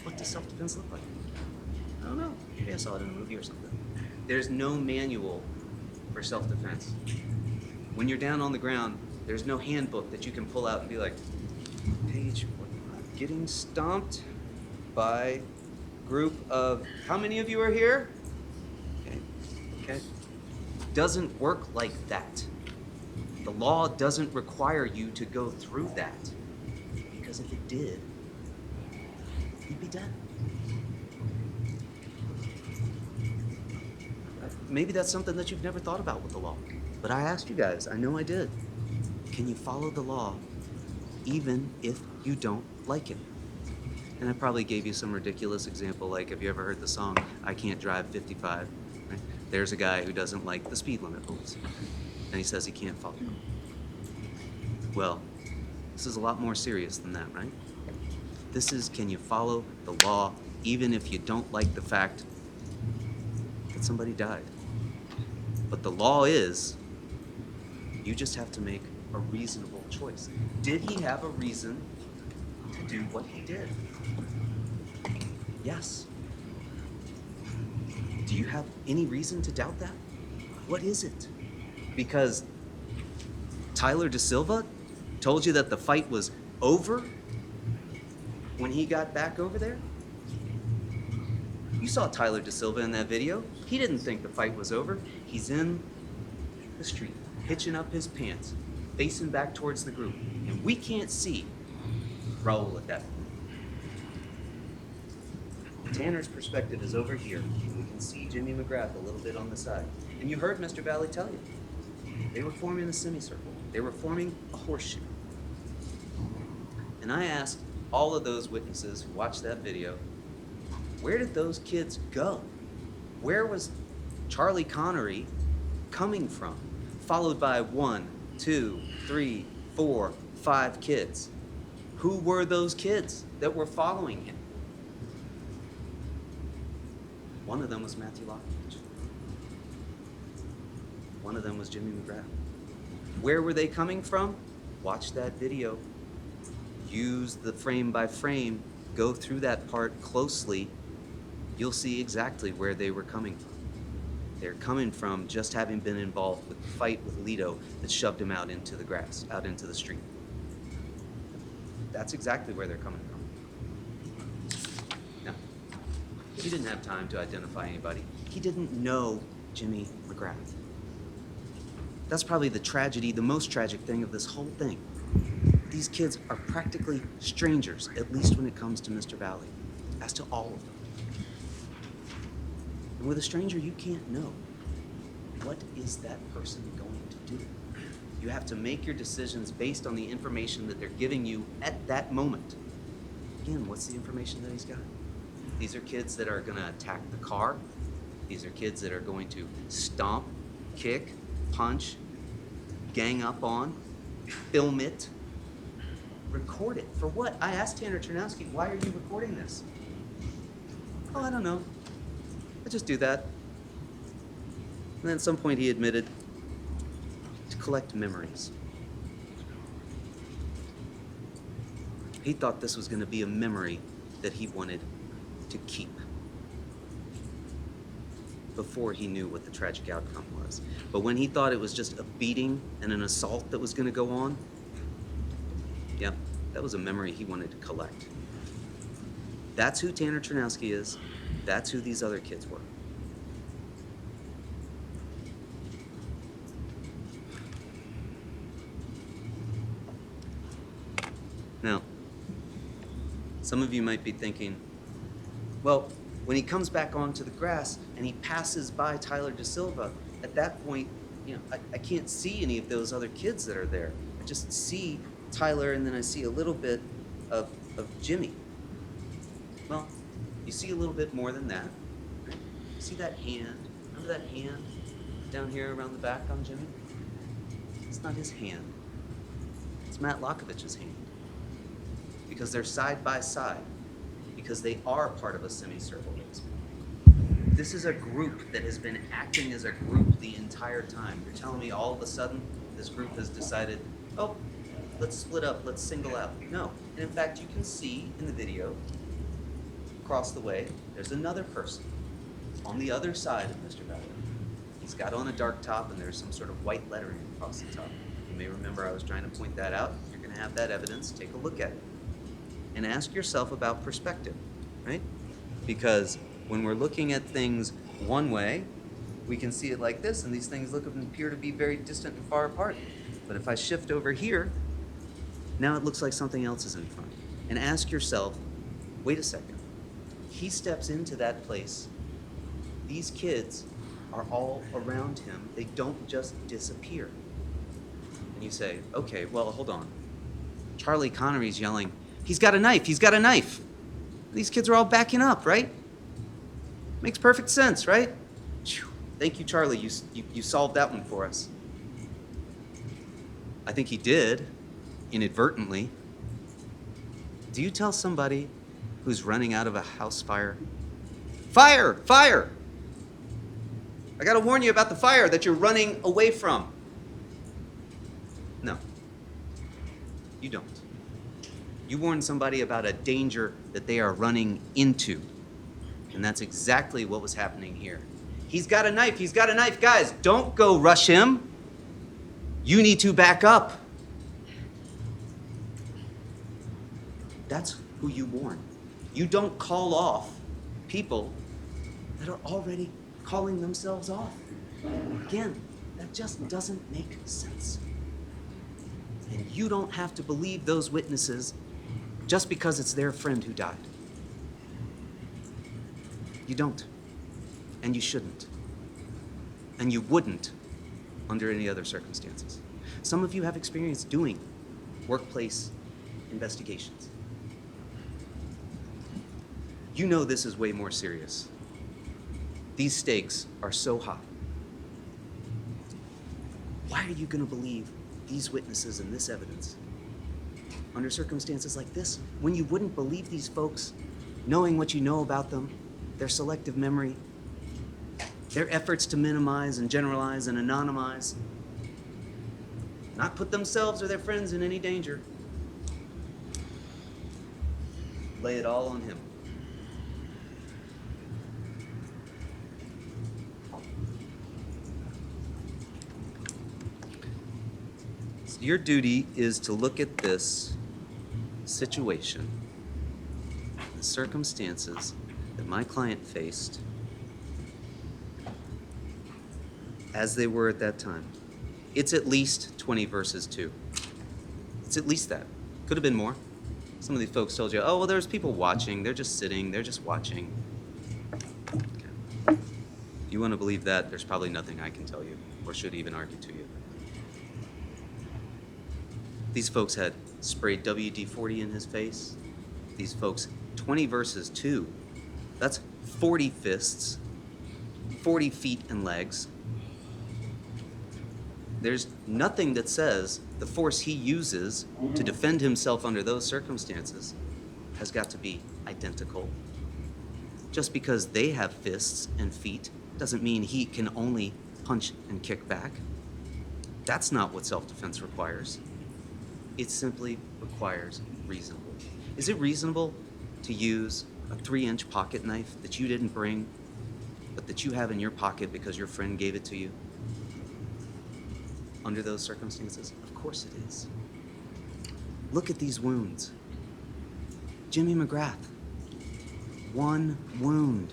What does self-defense look like? I don't know. Maybe I saw it in a movie or something. There's no manual for self-defense. When you're down on the ground, there's no handbook that you can pull out and be like, page 1, getting stomped by group of, how many of you are here? Okay. Doesn't work like that. The law doesn't require you to go through that, because if it did, you'd be dead. Maybe that's something that you've never thought about with the law, but I asked you guys, I know I did. Can you follow the law even if you don't like it? And I probably gave you some ridiculous example, like, have you ever heard the song, I Can't Drive 55? Right? There's a guy who doesn't like the speed limit rules, and he says he can't follow them. Well, this is a lot more serious than that, right? This is, can you follow the law even if you don't like the fact that somebody died. But the law is, you just have to make a reasonable choice. Did he have a reason to do what he did? Yes. Do you have any reason to doubt that? What is it? Because Tyler Da Silva told you that the fight was over when he got back over there? You saw Tyler Da Silva in that video. He didn't think the fight was over. He's in the street, hitching up his pants, facing back towards the group. And we can't see Raul at that point. Tanner's perspective is over here. We can see Jimmy McGrath a little bit on the side. And you heard Mr. Valle tell you. They were forming a semicircle. They were forming a horseshoe. And I asked all of those witnesses who watched that video, where did those kids go? Where was Charlie Connery coming from? Followed by 1, 2, 3, 4, 5 kids. Who were those kids that were following him? One of them was Matthew Lockovich. One of them was Jimmy McGrath. Where were they coming from? Watch that video. Use the frame by frame. Go through that part closely. You'll see exactly where they were coming from. They're coming from just having been involved with the fight with Lito that shoved him out into the grass, out into the street. That's exactly where they're coming from. Now, he didn't have time to identify anybody. He didn't know Jimmy McGrath. That's probably the tragedy, the most tragic thing of this whole thing. These kids are practically strangers, at least when it comes to Mr. Valle, as to all of them. And with a stranger, you can't know. What is that person going to do? You have to make your decisions based on the information that they're giving you at that moment. Again, what's the information that he's got? These are kids that are going to attack the car. These are kids that are going to stomp, kick, punch, gang up on, film it, record it. For what? I asked Tanner Chernowski, why are you recording this? Oh, I don't know. I just do that. And then at some point he admitted to collect memories. He thought this was going to be a memory that he wanted to keep before he knew what the tragic outcome was. But when he thought it was just a beating and an assault that was going to go on, yeah, that was a memory he wanted to collect. That's who Tanner Chernowski is. That's who these other kids were. Now, some of you might be thinking, well, when he comes back onto the grass and he passes by Tyler Da Silva, at that point, I can't see any of those other kids that are there. I just see Tyler, and then I see a little bit of Jimmy. Well, you see a little bit more than that. Right? See that hand? Remember that hand down here around the back on Jimmy? It's not his hand. It's Matt Lockovich's hand. Because they're side by side. Because they are part of a semicircle race. This is a group that has been acting as a group the entire time. You're telling me all of a sudden this group has decided, oh, let's split up, let's single out. No. And in fact, you can see in the video, across the way, there's another person on the other side of Mr. Valle. He's got on a dark top and there's some sort of white lettering across the top. You may remember I was trying to point that out. You're going to have that evidence. Take a look at it. And ask yourself about perspective, right? Because when we're looking at things one way, we can see it like this, and these things appear to be very distant and far apart. But if I shift over here, now it looks like something else is in front. And ask yourself, wait a second. He steps into that place. These kids are all around him. They don't just disappear. And you say, okay, well, hold on. Charlie Connery's yelling, he's got a knife, he's got a knife. These kids are all backing up, right? Makes perfect sense, right? Thank you, Charlie, you solved that one for us. I think he did, inadvertently. Do you tell somebody who's running out of a house fire, fire, fire? I gotta warn you about the fire that you're running away from. No, you don't. You warn somebody about a danger that they are running into. And that's exactly what was happening here. He's got a knife, he's got a knife. Guys, don't go rush him. You need to back up. That's who you warn. You don't call off people that are already calling themselves off. Again, that just doesn't make sense. And you don't have to believe those witnesses just because it's their friend who died. You don't. And you shouldn't. And you wouldn't under any other circumstances. Some of you have experience doing workplace investigations. You know this is way more serious. These stakes are so high. Why are you going to believe these witnesses and this evidence under circumstances like this when you wouldn't believe these folks, knowing what you know about them, their selective memory, their efforts to minimize and generalize and anonymize, not put themselves or their friends in any danger? Lay it all on him. So your duty is to look at this situation, the circumstances that my client faced as they were at that time. It's at least 20 verses 2. It's at least that. Could have been more. Some of these folks told you, oh, well, there's people watching. They're just sitting. They're just watching. Okay. If you want to believe that, there's probably nothing I can tell you or should even argue to you. These folks had sprayed WD-40 in his face. These folks, 20 verses 2. That's 40 fists, 40 feet and legs. There's nothing that says the force he uses to defend himself under those circumstances has got to be identical. Just because they have fists and feet doesn't mean he can only punch and kick back. That's not what self-defense requires. It simply requires reasonable. Is it reasonable to use a 3-inch pocket knife that you didn't bring, but that you have in your pocket because your friend gave it to you? Under those circumstances? Of course it is. Look at these wounds. Jimmy McGrath, 1 wound.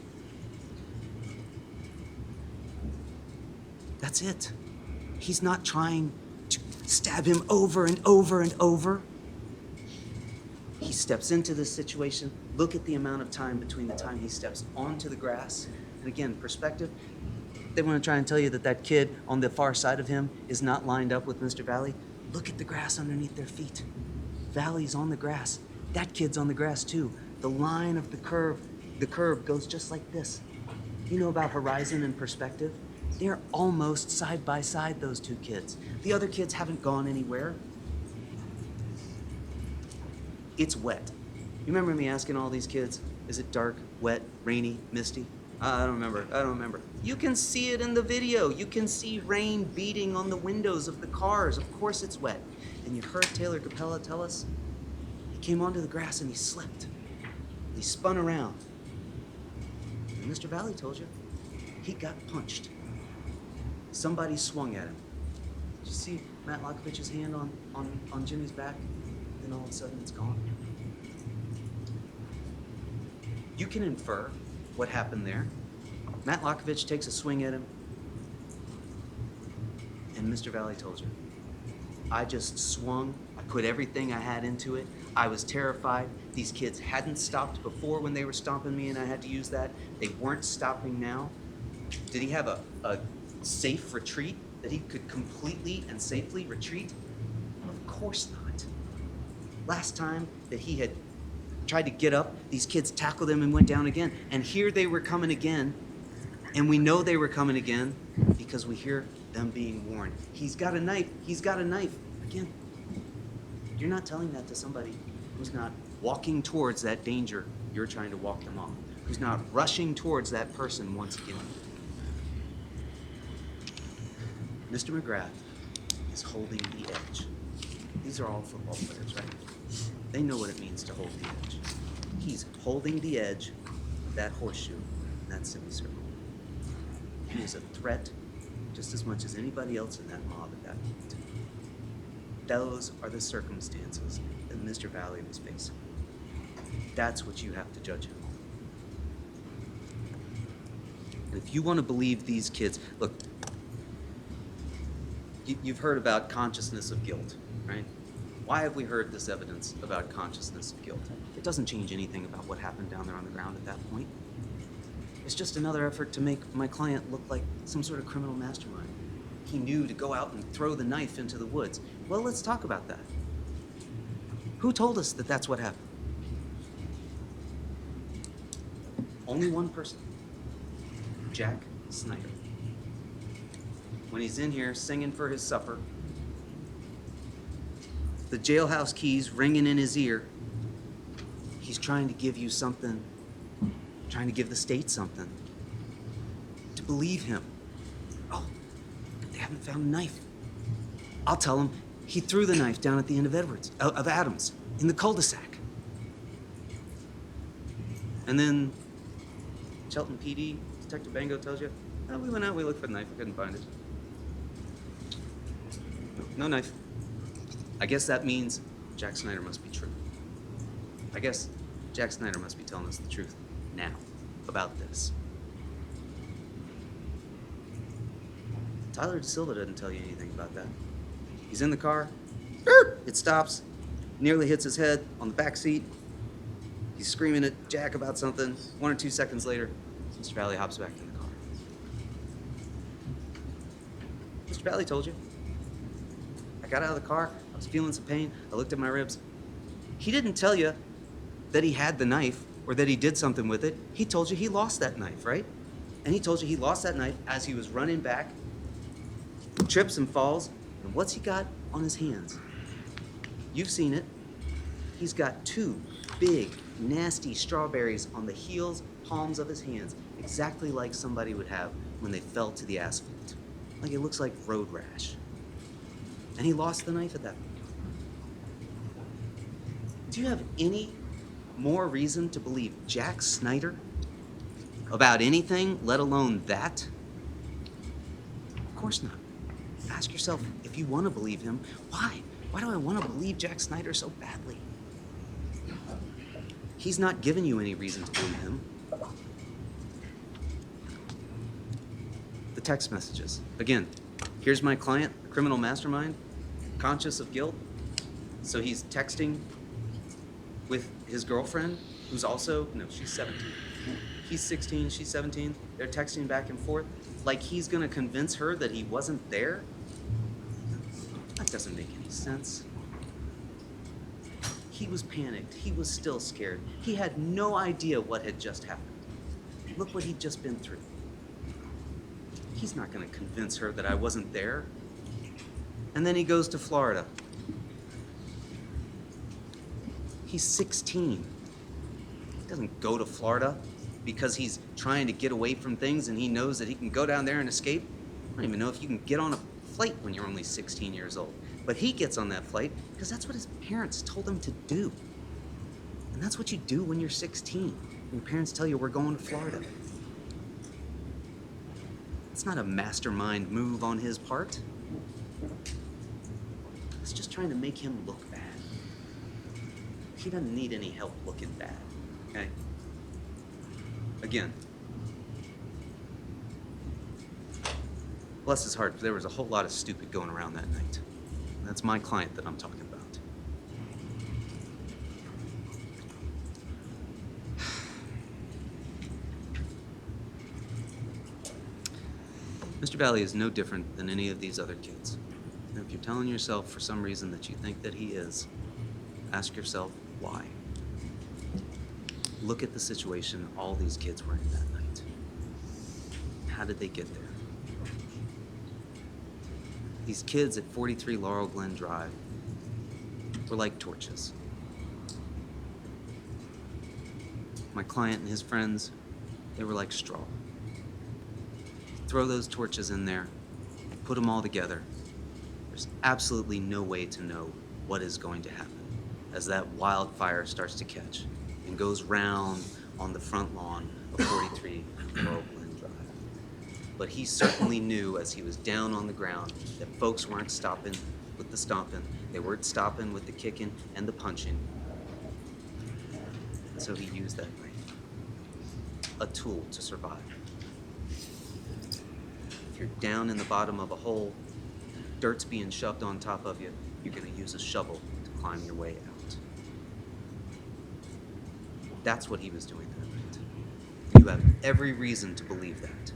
That's it. He's not trying to stab him over and over and over. He steps into this situation. Look at the amount of time between the time he steps onto the grass. And again, perspective. They want to try and tell you that that kid on the far side of him is not lined up with Mr. Valle. Look at the grass underneath their feet. Valle's on the grass. That kid's on the grass too. The line of the curve goes just like this. You know about horizon and perspective? They're almost side by side, those two kids. The other kids haven't gone anywhere. It's wet. You remember me asking all these kids, is it dark, wet, rainy, misty? I don't remember. You can see it in the video. You can see rain beating on the windows of the cars. Of course it's wet. And you heard Taylor Capella tell us he came onto the grass and he slipped. He spun around. And Mr. Valle told you he got punched. Somebody swung at him. Did you see Matt Lockovich's hand on Jimmy's back? Then all of a sudden it's gone. You can infer what happened there. Matt Lockovich takes a swing at him, and Mr. Valle told you, I just swung, I put everything I had into it, I was terrified. These kids hadn't stopped before when they were stomping me and I had to use that. They weren't stopping now. Did he have a safe retreat that he could completely and safely retreat? Of course not. Last time that he had tried to get up, these kids tackled him and went down again. And here they were coming again. And we know they were coming again because we hear them being warned. He's got a knife. He's got a knife. Again, you're not telling that to somebody who's not walking towards that danger you're trying to walk them off, who's not rushing towards that person once again. Mr. McGrath is holding the edge. These are all football players, right? They know what it means to hold the edge. He's holding the edge of that horseshoe in that semicircle. He is a threat just as much as anybody else in that mob at that point. Those are the circumstances that Mr. Valle was facing. That's what you have to judge him on. And if you want to believe these kids, look, you've heard about consciousness of guilt, right? Why have we heard this evidence about consciousness of guilt? It doesn't change anything about what happened down there on the ground at that point. It's just another effort to make my client look like some sort of criminal mastermind. He knew to go out and throw the knife into the woods. Well, let's talk about that. Who told us that that's what happened? Only one person. Jack Snyder. When he's in here singing for his supper, the jailhouse keys ringing in his ear, he's trying to give you something, trying to give the state something, to believe him. Oh, they haven't found a knife. I'll tell him he threw the knife down at the end of Adams, in the cul-de-sac. And then Chelton PD, Detective Bango tells you, oh, we went out, we looked for the knife, we couldn't find it. No knife. I guess that means Jack Snyder must be true. I guess Jack Snyder must be telling us the truth now about this. Tyler DeSilva doesn't tell you anything about that. He's in the car, it stops, nearly hits his head on the back seat. He's screaming at Jack about something. 1 or 2 seconds later, Mr. Valle hops back in the car. Mr. Valle told you. I got out of the car, I was feeling some pain, I looked at my ribs. He didn't tell you that he had the knife or that he did something with it. He told you he lost that knife, right? And he told you he lost that knife as he was running back, trips and falls, and what's he got on his hands? You've seen it. He's got 2 big, nasty strawberries on the heels, palms of his hands, exactly like somebody would have when they fell to the asphalt. Like it looks like road rash. And he lost the knife at that point. Do you have any more reason to believe Jack Snyder about anything, let alone that? Of course not. Ask yourself, if you want to believe him, why? Why do I want to believe Jack Snyder so badly? He's not giving you any reason to believe him. The text messages. Again, here's my client, a criminal mastermind, conscious of guilt. So he's texting with his girlfriend, who's also, no, she's 17. He's 16, she's 17. They're texting back and forth like he's gonna convince her that he wasn't there. That doesn't make any sense. He was panicked. He was still scared. He had no idea what had just happened. Look what he'd just been through. He's not gonna convince her that I wasn't there. And then he goes to Florida. He's 16. He doesn't go to Florida because he's trying to get away from things and he knows that he can go down there and escape. I don't even know if you can get on a flight when you're only 16 years old. But he gets on that flight because that's what his parents told him to do. And that's what you do when you're 16. When your parents tell you we're going to Florida. It's not a mastermind move on his part. It's just trying to make him look bad. He doesn't need any help looking bad, okay? Again, bless his heart, there was a whole lot of stupid going around that night. That's my client that I'm talking about. Mr. Valle is no different than any of these other kids. And if you're telling yourself for some reason that you think that he is, ask yourself why. Look at the situation all these kids were in that night. How did they get there? These kids at 43 Laurel Glen Drive were like torches. My client and his friends, they were like straw. Throw those torches in there, put them all together, there's absolutely no way to know what is going to happen as that wildfire starts to catch and goes round on the front lawn of 43 Laurel Glen Drive. But he certainly knew as he was down on the ground that folks weren't stopping with the stomping, they weren't stopping with the kicking and the punching. And so he used that knife, a tool to survive. If you're down in the bottom of a hole, dirt's being shoved on top of you, you're gonna use a shovel to climb your way out. That's what he was doing that night. You have every reason to believe that.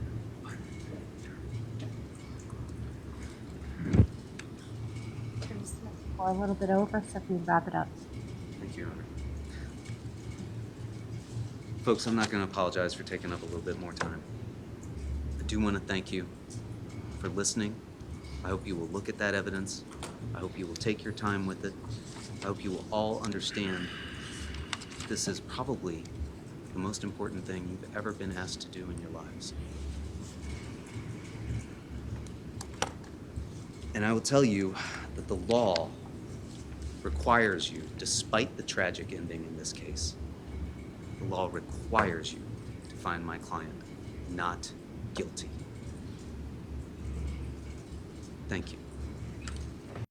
Or a little bit over, so if you wrap it up.
Thank you, Your Honor. Folks, I'm not going to apologize for taking up a little bit more time. I do want to thank you for listening. I hope you will look at that evidence. I hope you will take your time with it. I hope you will all understand this is probably the most important thing you've ever been asked to do in your lives. And I will tell you that the law requires you, despite the tragic ending in this case, the law requires you to find my client not guilty. Thank you.